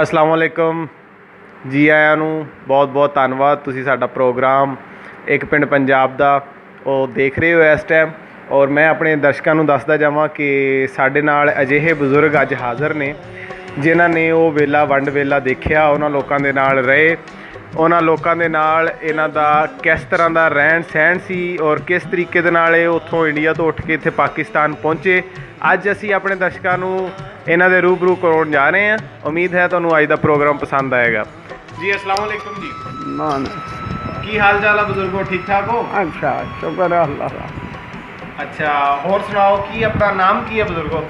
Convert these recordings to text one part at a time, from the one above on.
अस्सलाम वालेकुम जी आया नूं बहुत बहुत धन्नवाद। तुसीं साडा प्रोग्राम एक पिंड पंजाब दा ਉਹ देख रहे हो इस टाइम। और मैं अपने दर्शकों ਨੂੰ ਦੱਸਦਾ ਜਾਵਾਂ कि ਸਾਡੇ ਨਾਲ ਅਜਿਹੇ ਬਜ਼ੁਰਗ ਅੱਜ ਹਾਜ਼ਰ ਨੇ ਜਿਨ੍ਹਾਂ ਨੇ ਉਹ ਵੇਲਾ ਵੰਡ ਵੇਲਾ ਦੇਖਿਆ, ਉਹਨਾਂ ਲੋਕਾਂ ਦੇ ਨਾਲ ਰਹੇ, ਉਹਨਾਂ ਲੋਕਾਂ ਦੇ ਨਾਲ ਇਹਨਾਂ ਦਾ ਕਿਸ ਤਰ੍ਹਾਂ ਦਾ ਰਹਿਣ ਸਹਿਣ ਸੀ ਔਰ ਕਿਸ ਤਰੀਕੇ ਦੇ ਨਾਲ ਇਹ ਉੱਥੋਂ ਇੰਡੀਆ ਤੋਂ ਉੱਠ ਕੇ ਇੱਥੇ ਪਾਕਿਸਤਾਨ ਪਹੁੰਚੇ। ਅੱਜ ਅਸੀਂ ਆਪਣੇ ਦਰਸ਼ਕਾਂ ਨੂੰ ਇਹਨਾਂ ਦੇ रूबरू ਕਰਵਾਉਣ ਜਾ ਰਹੇ हैं। उम्मीद है ਤੁਹਾਨੂੰ ਅੱਜ ਦਾ ਪ੍ਰੋਗਰਾਮ ਪਸੰਦ ਆਏਗਾ। जी अस्सलाम वालेकुम जी, मान की हाल चाल है बुजुर्गो, ठीक ठाक हो? अच्छा शुक्र है अल्लाह का। अच्छा होर सुनाओ, की अपना नाम की है बुजुर्गो?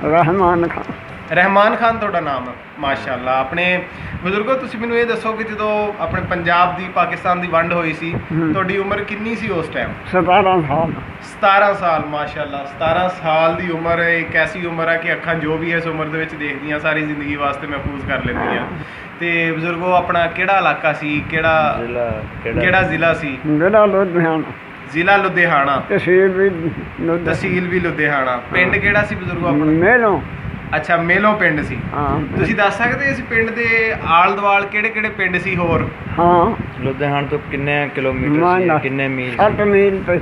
रहमान खान। रहमान खान ਤੁਹਾਡਾ ਨਾਮ ਹੈ, ਮਾਸ਼ਾਅੱਲਾ। ਆਪਣੇ ਬਜ਼ੁਰਗੋ ਤੁਸੀਂ ਮੈਨੂੰ ਇਹ ਦੱਸੋ ਕਿ ਜਦੋਂ ਆਪਣੇ ਪੰਜਾਬ ਦੀ ਪਾਕਿਸਤਾਨ ਦੀ ਵੰਡ ਹੋਈ ਸੀ ਤੁਹਾਡੀ ਉਮਰ ਕਿੰਨੀ ਸੀ ਉਸ ਟਾਈਮ? 17 साल। 17 ਸਾਲ, ਮਾਸ਼ਾਅੱਲਾ। 17 ਸਾਲ ਦੀ ਉਮਰ ਇੱਕ ਐਸੀ ਉਮਰ ਹੈ ਕਿ ਅੱਖਾਂ ਜੋ ਵੀ ਇਸ ਉਮਰ ਦੇ ਵਿੱਚ ਦੇਖਦੀਆਂ ਸਾਰੀ ਜ਼ਿੰਦਗੀ ਵਾਸਤੇ ਮਹਿਫੂਜ਼ ਕਰ ਲੈਂਦੀਆਂ। ਤੇ ਬਜ਼ੁਰਗੋ ਆਪਣਾ ਕਿਹੜਾ ਇਲਾਕਾ ਸੀ, ਕਿਹੜਾ ਜ਼ਿਲ੍ਹਾ ਸੀ? ਜ਼ਿਲ੍ਹਾ ਲੁਧਿਆਣਾ। ਜ਼ਿਲ੍ਹਾ ਲੁਧਿਆਣਾ, ਤਹਿਸੀਲ ਵੀ ਲੁਧਿਆਣਾ। ਪਿੰਡ ਕਿਹੜਾ ਸੀ ਬਜ਼ੁਰਗੋ ਆਪਣਾ? ਮੇਲੋਂ। ਅੱਛਾ ਮੇਲੋਂ ਪਿੰਡ ਸੀ। ਹਾਂ ਤੁਸੀਂ ਦੱਸ ਸਕਦੇ ਇਸ ਪਿੰਡ ਦੇ ਆਲ ਦੁਆਲ ਕਿਹੜੇ ਕਿਹੜੇ ਪਿੰਡ ਸੀ ਹੋਰ? ਹਾਂ ਲੁਧਿਆਣਾ ਤੋਂ ਕਿੰਨੇ ਕਿਲੋਮੀਟਰ ਸੀ, ਕਿੰਨੇ ਮੀਲ? 7 ਮੀਲ ਤੇ।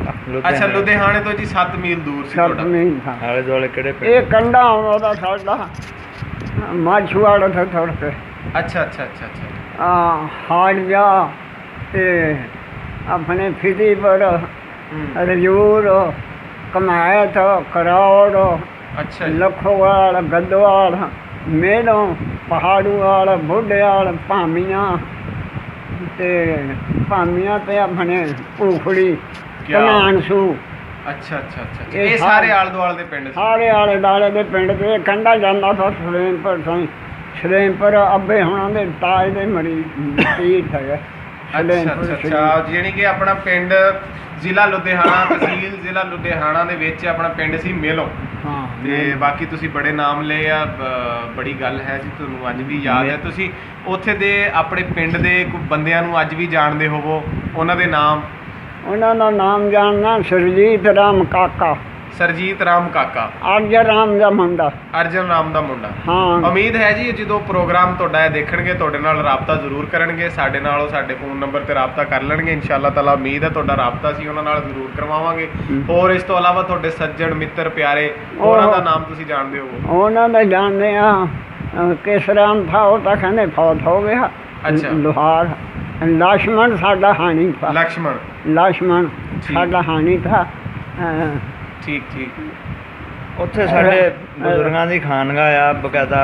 ਅੱਛਾ ਲੁਧਿਆਣੇ ਤੋਂ ਜੀ 7 ਮੀਲ ਦੂਰ ਸੀ 7 ਮੀਲ ਥਾ। ਆਲੇ ਦੁਆਲੇ ਕਿਹੜੇ ਪਿੰਡ? ਇਹ ਕੰਡਾ ਆਉਂਦਾ ਸਾਡਾ ਮਾਛੂਆੜਾ ਤੋਂ ਥੋੜ ਕੇ। ਅੱਛਾ ਅੱਛਾ ਅੱਛਾ ਅੱਛਾ। ਹਾੜਿਆ ਤੇ ਆਪਣੇ ਫਿਦੀਪੁਰ, ਰਜੂਰ, ਕਮਾਇਤ, ਕਰੌੜ, ਅੱਛਾ ਲਖੋਵਾਲ, ਗੱਦੋਵਾਲ, ਮੇਲੋਂ, ਪਹਾੜੂਵਾਲ, ਬੁੱਢਿਆਲ, ਭਾਮੀਆਂ ਤੇ ਆਪਣੇ ਭੂਖੜੀ, ਕਨਾਨਸੂ। ਅੱਛਾ ਅੱਛਾ ਅੱਛਾ। ਇਹ ਸਾਰੇ ਆਲੇ ਦੁਆਲੇ ਦੇ ਪਿੰਡ ਸੀ? ਸਾਰੇ ਆਲੇ ਦੁਆਲੇ ਦੇ ਪਿੰਡ ਤੇ ਕੰਡਾ ਜਾਂਦਾ ਤਾਂ ਸਲੇਮਪੁਰ ਤੋਂ। ਸਲੇਮਪੁਰ ਅੱਬੇ ਹੁਣਾਂ ਦੇ ਤਾਜ ਦੇ ਮਰੀ ਤੀਰਥ ਹੈਗਾ। ਅੱਛਾ ਅੱਛਾ। ਜਾਣੀ ਕਿ ਆਪਣਾ ਪਿੰਡ ਜ਼ਿਲ੍ਹਾ ਲੁਧਿਆਣਾ, ਤਹਿਸੀਲ ਜ਼ਿਲ੍ਹਾ ਲੁਧਿਆਣਾ ਦੇ ਵਿੱਚ ਆਪਣਾ ਪਿੰਡ ਸੀ ਮੇਲੋਂ। ਹਾਂ ਤੇ ਬਾਕੀ ਤੁਸੀਂ ਬੜੇ ਨਾਮ ਲਏ ਆ, ਬੜੀ ਗੱਲ ਹੈ ਜੀ, ਤੁਹਾਨੂੰ ਅੱਜ ਵੀ ਯਾਦ ਹੈ। ਤੁਸੀਂ ਉੱਥੇ ਦੇ ਆਪਣੇ ਪਿੰਡ ਦੇ ਬੰਦਿਆਂ ਨੂੰ ਅੱਜ ਵੀ ਜਾਣਦੇ ਹੋਵੋ, ਉਹਨਾਂ ਦੇ ਨਾਮ? ਉਹਨਾਂ ਦਾ ਨਾਮ ਜਾਣਨਾ, ਸਰਜੀਤ ਰਾਮ ਕਾਕਾ। ਸਰਜੀਤ ਰਾਮ ਕਾਕਾ, ਅਰਜਨ ਰਾਮ ਦਾ ਮੁੰਡਾ। ਅਰਜਨ ਰਾਮ ਦਾ ਮੁੰਡਾ। ਹਾਂ ਉਮੀਦ ਹੈ ਜੀ ਜਦੋਂ ਪ੍ਰੋਗਰਾਮ ਤੁਹਾਡਾ ਇਹ ਦੇਖਣਗੇ ਤੁਹਾਡੇ ਨਾਲ ਰਾਬਤਾ ਜ਼ਰੂਰ ਕਰਨਗੇ। ਸਾਡੇ ਨਾਲ ਉਹ ਸਾਡੇ ਫੋਨ ਨੰਬਰ ਤੇ ਰਾਬਤਾ ਕਰ ਲੈਣਗੇ ਇਨਸ਼ਾਅੱਲਾ ਤਾਲਾ। ਉਮੀਦ ਹੈ ਤੁਹਾਡਾ ਰਾਬਤਾ ਸੀ ਉਹਨਾਂ ਨਾਲ ਜ਼ਰੂਰ ਕਰਵਾਵਾਂਗੇ। ਹੋਰ ਇਸ ਤੋਂ ਇਲਾਵਾ ਤੁਹਾਡੇ ਸੱਜਣ ਮਿੱਤਰ ਪਿਆਰੇ ਉਹਨਾਂ ਦਾ ਨਾਮ ਤੁਸੀਂ ਜਾਣਦੇ ਹੋ? ਉਹਨਾਂ ਦਾ ਜਾਣਦੇ ਆ, ਕੇਸਰਾਮ ਥਾ, ਉਹ ਤਾਂ ਕਹਿੰਦੇ ਫੌਤ ਹੋ ਗਿਆ। ਅੱਛਾ। ਲੋਹਾਰ। ਲక్ష్మణ ਸਾਡਾ ਹਾਨੀ ਥਾ। ਲక్ష్మణ ਸਾਡਾ ਹਾਨੀ ਥਾ। ਠੀਕ ਠੀਕ। ਉੱਥੇ ਸਾਡੇ ਬਜ਼ੁਰਗਾਂ ਦੀ ਖਾਨਗਾਹ ਆ ਬਕਾਇਦਾ।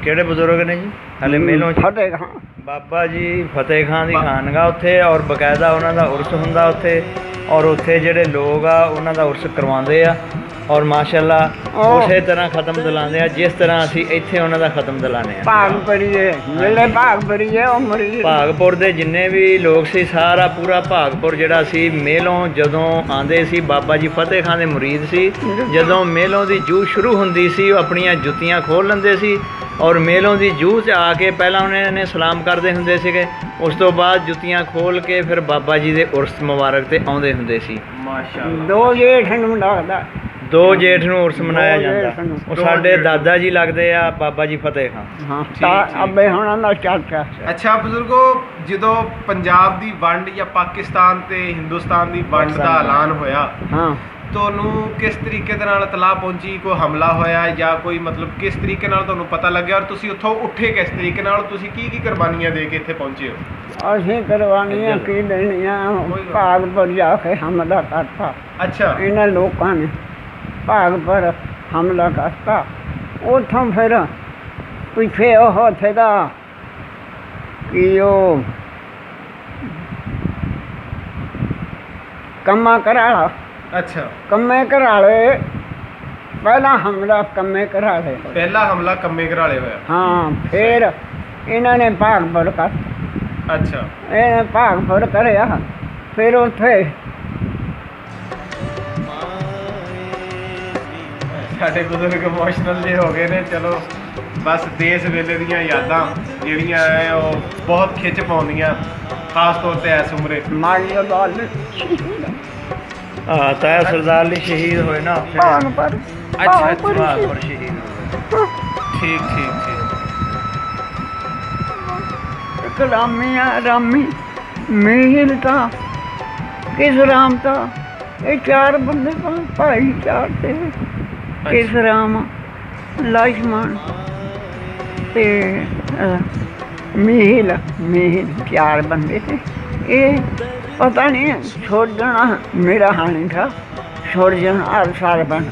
ਕਿਹੜੇ ਬਜ਼ੁਰਗ ਨੇ ਜੀ? ਹਲੇ ਮੇਲੋਂ ਫਤਿਹ ਖਾਨ ਬਾਬਾ ਜੀ ਫਤਿਹ ਖਾਨ ਦੀ ਖਾਨਗਾਹ ਉੱਥੇ, ਔਰ ਬਕਾਇਦਾ ਉਹਨਾਂ ਦਾ ਉਰਸ ਹੁੰਦਾ ਉੱਥੇ। ਔਰ ਉੱਥੇ ਜਿਹੜੇ ਲੋਕ ਆ ਉਹਨਾਂ ਦਾ ਉਰਸ ਕਰਵਾਉਂਦੇ ਆ ਔਰ ਮਾਸ਼ਾਅੱਲਾ ਉਸੇ ਤਰ੍ਹਾਂ ਖਤਮ ਦਿਲਾਉਂਦੇ ਆ ਜਿਸ ਤਰ੍ਹਾਂ ਅਸੀਂ ਇੱਥੇ ਉਹਨਾਂ ਦਾ ਖਤਮ ਦਿਲਾਉਂਦੇ ਆ। ਭਾਗਪੁਰ ਦੇ ਜਿੰਨੇ ਵੀ ਲੋਕ ਸੀ, ਸਾਰਾ ਪੂਰਾ ਭਾਗਪੁਰ ਜਿਹੜਾ ਸੀ, ਮੇਲੋਂ ਜਦੋਂ ਆਉਂਦੇ ਸੀ, ਬਾਬਾ ਜੀ ਫਤਿਹ ਖਾਨ ਦੇ ਮੁਰੀਦ ਸੀ। ਜਦੋਂ ਮੇਲੋਂ ਦੀ ਜੂਹ ਸ਼ੁਰੂ ਹੁੰਦੀ ਸੀ ਉਹ ਆਪਣੀਆਂ ਜੁੱਤੀਆਂ ਖੋਲ੍ਹ ਲੈਂਦੇ ਸੀ ਔਰ ਮੇਲੋਂ ਦੀ ਜੂਹ 'ਚ ਆ ਕੇ ਪਹਿਲਾਂ ਉਹਨਾਂ ਨੇ ਸਲਾਮ ਕਰਦੇ ਹੁੰਦੇ ਸੀਗੇ। ਉਸ ਤੋਂ ਬਾਅਦ ਜੁੱਤੀਆਂ ਖੋਲ੍ਹ ਕੇ ਫਿਰ ਬਾਬਾ ਜੀ ਦੇ ਉਰਸ ਮੁਬਾਰਕ 'ਤੇ ਆਉਂਦੇ ਹੁੰਦੇ ਸੀ। ਮਾਸ਼ਾਅੱਲਾ। 2 ਜੇਠ ਨੂੰ ਲੱਗਦਾ, 2 ਜੇਠ ਨੂੰ ਉਰਸ ਮਨਾਇਆ ਜਾਂਦਾ। ਉਹ ਸਾਡੇ ਦਾਦਾ ਜੀ ਲੱਗਦੇ ਆ ਬਾਬਾ ਜੀ ਫਤਿਹ ਖਾਨ। ਹਾਂ ਤਾਂ ਅੱਬੇ ਹੁਣਾਂ ਦਾ ਚਾਚਾ। ਅੱਛਾ ਬਜ਼ੁਰਗੋ, ਜਦੋਂ ਪੰਜਾਬ ਦੀ ਵੰਡ ਜਾਂ ਪਾਕਿਸਤਾਨ ਤੇ ਹਿੰਦੁਸਤਾਨ ਦੀ ਵੰਡ ਦਾ ਐਲਾਨ ਹੋਇਆ, ਹਾਂ ਤੁਹਾਨੂੰ ਕਿਸ ਤਰੀਕੇ ਦੇ ਨਾਲ ਇਤਲਾਹ ਪਹੁੰਚੀ? ਕੋਈ ਹਮਲਾ ਹੋਇਆ ਜਾਂ ਕੋਈ ਮਤਲਬ ਕਿਸ ਤਰੀਕੇ ਨਾਲ ਤੁਹਾਨੂੰ ਪਤਾ ਲੱਗਿਆ ਔਰ ਤੁਸੀਂ ਉੱਥੋਂ ਉੱਠੇ ਕਿਸ ਤਰੀਕੇ ਨਾਲ? ਤੁਸੀਂ ਕੀ ਕੁਰਬਾਨੀਆਂ ਦੇ ਕੇ ਇੱਥੇ ਪਹੁੰਚੇ ਹੋ? ਅਸੀਂ ਕੁਰਬਾਨੀਆਂ ਕੀ ਦੇਣੀਆਂ, ਭਾਗਪੁਰ ਜਾ ਕੇ ਹਮਲਾ ਕਰਤਾ। ਅੱਛਾ। ਇਹਨਾਂ ਲੋਕਾਂ ਨੇ ਭਾਗਪੁਰ ਹਮਲਾ ਕਰਤਾ। ਉੱਥੋਂ ਫਿਰ ਪਿੱਛੇ ਉਹ ਉੱਥੇ ਦਾ ਕੀ ਉਹ ਕੰਮਾ ਕਰਾਲਾ। ਅੱਛਾ। ਕੰਮੇ ਘਰਾਲੇ ਪਹਿਲਾ ਹਮਲਾ ਕੰਮੇ ਘਰਾਲੇ। ਪਹਿਲਾ ਹਮਲਾ ਕੰਮੇ ਘਰਾਲੇ ਹੋਇਆ। ਹਾਂ ਫਿਰ ਇਹਨਾਂ ਨੇ ਭਾਗਪੁਰ ਕਰ। ਅੱਛਾ। ਇਹਨੇ ਭਾਗਪੁਰ ਕਰਿਆ। ਫਿਰ ਉੱਥੇ ਸਾਡੇ ਬਜ਼ੁਰਗ ਇਮੋਸ਼ਨਲ ਜਿਹੇ ਹੋ ਗਏ ਨੇ। ਚਲੋ ਬਸ ਦੇਸ਼ ਵੇਲੇ ਦੀਆਂ ਯਾਦਾਂ ਜਿਹੜੀਆਂ ਹੈ ਉਹ ਬਹੁਤ ਖਿੱਚ ਪਾਉਂਦੀਆਂ, ਖਾਸ ਤੌਰ 'ਤੇ ਇਸ ਉਮਰੇ। ਮਾਲੀਆ ਬਾਲ ਤਾਇਆ ਸਰਦਾਰ ਲਈ ਸ਼ਹੀਦ ਹੋਏ ਨਾ ਉੱਥੇ। ਭਾਗਪੁਰ। ਅੱਛਾ ਭਾਗਪੁਰ ਸ਼ਹੀਦ ਹੋਏ। ਠੀਕ ਠੀਕ ਠੀਕ। ਇੱਕ ਰਾਮੀਆ ਰਾਮੀ ਮੀਲ ਤਾਂ ਕਿਸ ਰਾਮ ਤਾਂ ਇਹ ਚਾਰ ਬੰਦੇ ਭਾਈ ਚਾਰ ਤੇ ਕਿਸ ਰਾਮ ਲక్ష్మణ ਤੇ ਮੀਲ ਚਾਰ ਬੰਦੇ ਤੇ ਇਹ ਪਤਾ ਨਹੀਂ ਛੋੜ ਜਾਣਾ ਮੇਰਾ ਹਾਣੀ ਥਾ ਛੋੜ ਜਾਣਾ ਹਰ ਸਾਲ ਬਣ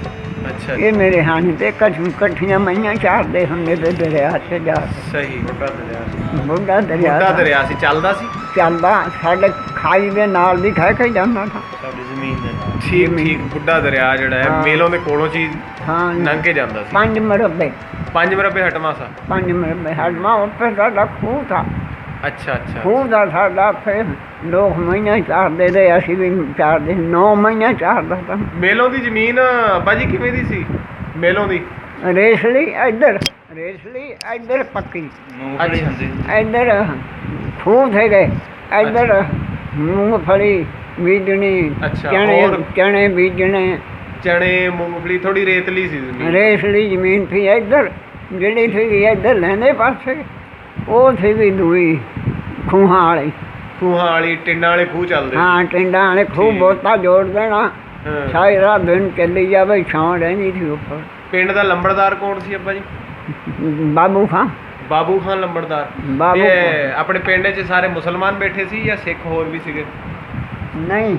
ਅੱਛਾ ਇਹ ਮੇਰੇ ਹਾਣੀ ਤੇ ਇਕੱਠੀਆਂ ਮਈਆਂ ਚਾਰਦੇ ਹੁੰਦੇ ਤੇ ਦਰਿਆ 'ਚ ਜਾ ਸਹੀ ਬੁੱਢਾ ਦਰਿਆ ਸੀ ਬੁੱਢਾ ਦਰਿਆ ਬੁੱਢਾ ਦਰਿਆ ਸੀ ਚੱਲਦਾ ਸੀ ਚੱਲਦਾ ਸਾਡੇ ਖਾਈ ਦੇ ਨਾਲ ਦੀ ਖਹਿ ਕੇ ਜਾਂਦਾ ਥਾ ਸਾਡੀ ਜ਼ਮੀਨ ਦੇ ਨਾਲ ਠੀਕ ਠੀਕ ਬੁੱਢਾ ਦਰਿਆ ਜਿਹੜਾ ਹੈ ਹਾਂ। ਮੇਲੋਂ ਦੇ ਕੋਲੋਂ ਚੀਜ਼ ਹਾਂ ਲੰਘ ਕੇ ਜਾਂਦਾ ਸੀ 5 ਮਰਬੇ 5 ਮਰਬੇ ਹਟਵਾ ਸਾ 5 ਮਰਬੇ ਹੜਮਾ ਉੱਪਰ ਸਾਡਾ ਖੂਹ ਥਾ ਅੱਛਾ ਅੱਛਾ ਖੂਹ ਦਾ ਸਾਡਾ ਫਿਰ ਲੋਕ ਮਹੀਨਾ ਚਾਰਦੇ ਤੇ ਅਸੀਂ ਵੀ ਚਾਰਦੇ 9 ਮਹੀਨਾ ਚਾਰਦਾ ਤਾਂ ਮੇਲੋਂ ਦੀ ਜ਼ਮੀਨ ਬਾਜੀ ਕਿਵੇਂ ਦੀ ਸੀ ਮੇਲੋਂ ਦੀ ਰੇਸਲੀ ਇੱਧਰ ਪੱਕੀ ਮੂੰਗਫਲੀ ਹੁੰਦੀ ਇੱਧਰ ਖੂਹ ਥੇ ਗਏ ਇੱਧਰ ਮੂੰਗਫਲੀ ਬੀਜਣੀ ਅੱਛਾ, ਹੋਰ? ਚਣੇ ਬੀਜਣੇ ਚਣੇ ਮੂੰਗਫਲੀ ਥੋੜੀ ਰੇਤਲੀ ਸੀ ਜ਼ਮੀਨ ਰੇਸਲੀ ਜ਼ਮੀਨ ਥੀ ਇੱਧਰ ਜਿਹੜੀ ਥੀ ਇੱਧਰ ਲੈਂਦੇ ਪਾਸੇ ਉਹ ਥੀ ਵੀ ਦੂਈ ਖੂਹਾਂ ਵਾਲੀ ਖੂਹਾਂ ਵਾਲੀ ਟਿੰਡਾਂ ਵਾਲੇ ਖੂਹ ਚੱਲਦੇ ਹਾਂ ਟਿੰਡਾਂ ਵਾਲੇ ਖੂਹ ਠੀਕ। ਬੋਤਾ ਜੋੜ ਦੇਣਾ ਹਾਂ। ਸਾਰੀ ਰਾਤ ਦਿਨ ਚੱਲੀ ਜਾਵੇ ਛਾਂ ਰਹਿੰਦੀ ਸੀ ਉੱਪਰ ਪਿੰਡ ਦਾ ਲੰਬੜਦਾਰ ਕੌਣ ਸੀ ਅੱਬਾ ਜੀ ਬਾਬੂ ਖਾਂ ਬਾਬੂ ਖਾਨ ਲੰਬੜਦਾਰ ਬਾਬੂ ਇਹ ਆਪਣੇ ਪਿੰਡ 'ਚ ਸਾਰੇ ਮੁਸਲਮਾਨ ਬੈਠੇ ਸੀ ਜਾਂ ਸਿੱਖ ਹੋਰ ਵੀ ਸੀਗੇ ਨਹੀਂ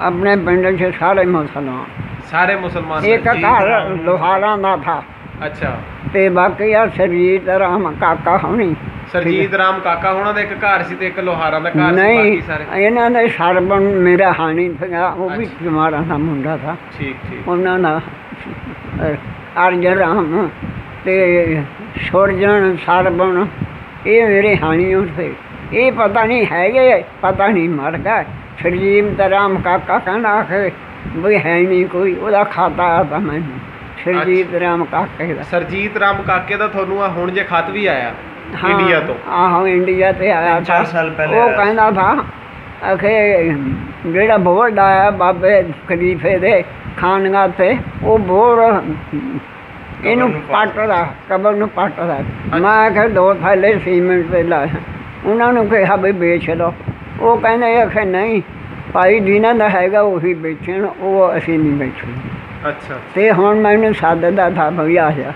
ਆਪਣੇ ਪਿੰਡ 'ਚ ਸਾਰੇ ਮੁਸਲਮਾਨ ਸਾਰੇ ਮੁਸਲਮਾਨ ਇੱਕ ਜੀ। ਘਰ ਲੋਹਾਰਾਂ ਦਾ ਥਾ ਅੱਛਾ ਤੇ ਬਾਕੀ ਆ ਸਰਜੀਤ ਰਾਮ ਕਾਕਾ ਹੋਣੀ ਸਰਜੀਤ ਰਾਮ ਕਾਕਾ ਹੋਣਾ ਦਾ ਇੱਕ ਘਰ ਸੀ ਤੇ ਇੱਕ ਲੋਹਾਰਾਂ ਦਾ ਘਰ ਸੀ ਨਹੀਂ ਬਾਕੀ ਸਾਰੇ ਇਹਨਾਂ ਦੇ ਸਰਬਨ ਮੇਰਾ ਹਾਣੀ ਸੀਗਾ ਉਹ ਵੀ ਅੱਛਾ। ਜਮਾਰਾ ਦਾ ਮੁੰਡਾ ਥਾ ਠੀਕ ਠੀਕ ਉਹਨਾਂ ਦਾ ਅਰਜਨ ਰਾਮ ਤੇ ਸੁਰਜਨ ਸਰਬਨ ਇਹ ਮੇਰੇ ਹਾਣੀ ਉੱਥੇ ਇਹ ਪਤਾ ਨਹੀਂ ਹੈਗੇ ਪਤਾ ਨਹੀਂ ਮਰ ਗਿਆ ਸਰਜੀਤ ਰਾਮ ਕਾਕਾ ਕਹਿੰਦਾ ਕਿ ਵੀ ਹੈ ਨਹੀਂ ਕੋਈ ਉਹਦਾ ਖਾਤਾ ਆਦਾ ਮੈਨੂੰ ਸਰਜੀਤ ਰਾਮ ਕਾਕੇ ਦਾ ਸਰਜੀਤ ਰਾਮ ਕਾਕੇ ਦਾ ਤੁਹਾਨੂੰ ਆ ਹੁਣ ਜੇ ਖਤ ਵੀ ਆਇਆ ਇੰਡੀਆ ਤੋਂ ਆਹੋ ਇੰਡੀਆ ਤੇ ਆਇਆ 4 ਸਾਲ ਪਹਿਲੇ ਉਹ ਆਇਆ ਸੀ। ਕਹਿੰਦਾ ਥਾ ਅਖੇ ਜਿਹੜਾ ਬੋਰਡ ਆਇਆ ਬਾਬੇ ਖਲੀਫੇ ਦੇ ਖਾਨਗਾ ਤੇ ਉਹ ਬੋਰ ਇਹਨੂੰ ਨੂੰ ਪੱਟਦਾ ਕਬਰ ਨੂੰ ਪੱਟਦਾ ਮੈਂ ਆਖਿਆ 2 ਥੈਲੇ ਸੀਮੈਂਟ ਦੇ ਲਾਇਆ ਉਹਨਾਂ ਨੂੰ ਕਿਹਾ ਵੀ ਵੇਚ ਲਓ ਉਹ ਕਹਿੰਦੇ ਆਖੇ ਨਹੀਂ ਭਾਈ ਜਿਨ੍ਹਾਂ ਦਾ ਹੈਗਾ ਉਹੀ ਵੇਚਣ ਉਹ ਅਸੀਂ ਨਹੀਂ ਵੇਚਣਾ ਅੱਛਾ ਤੇ ਹੁਣ ਮੈਨੂੰ ਸੱਦਦਾ ਥਾ ਭਈ ਆ ਜਾ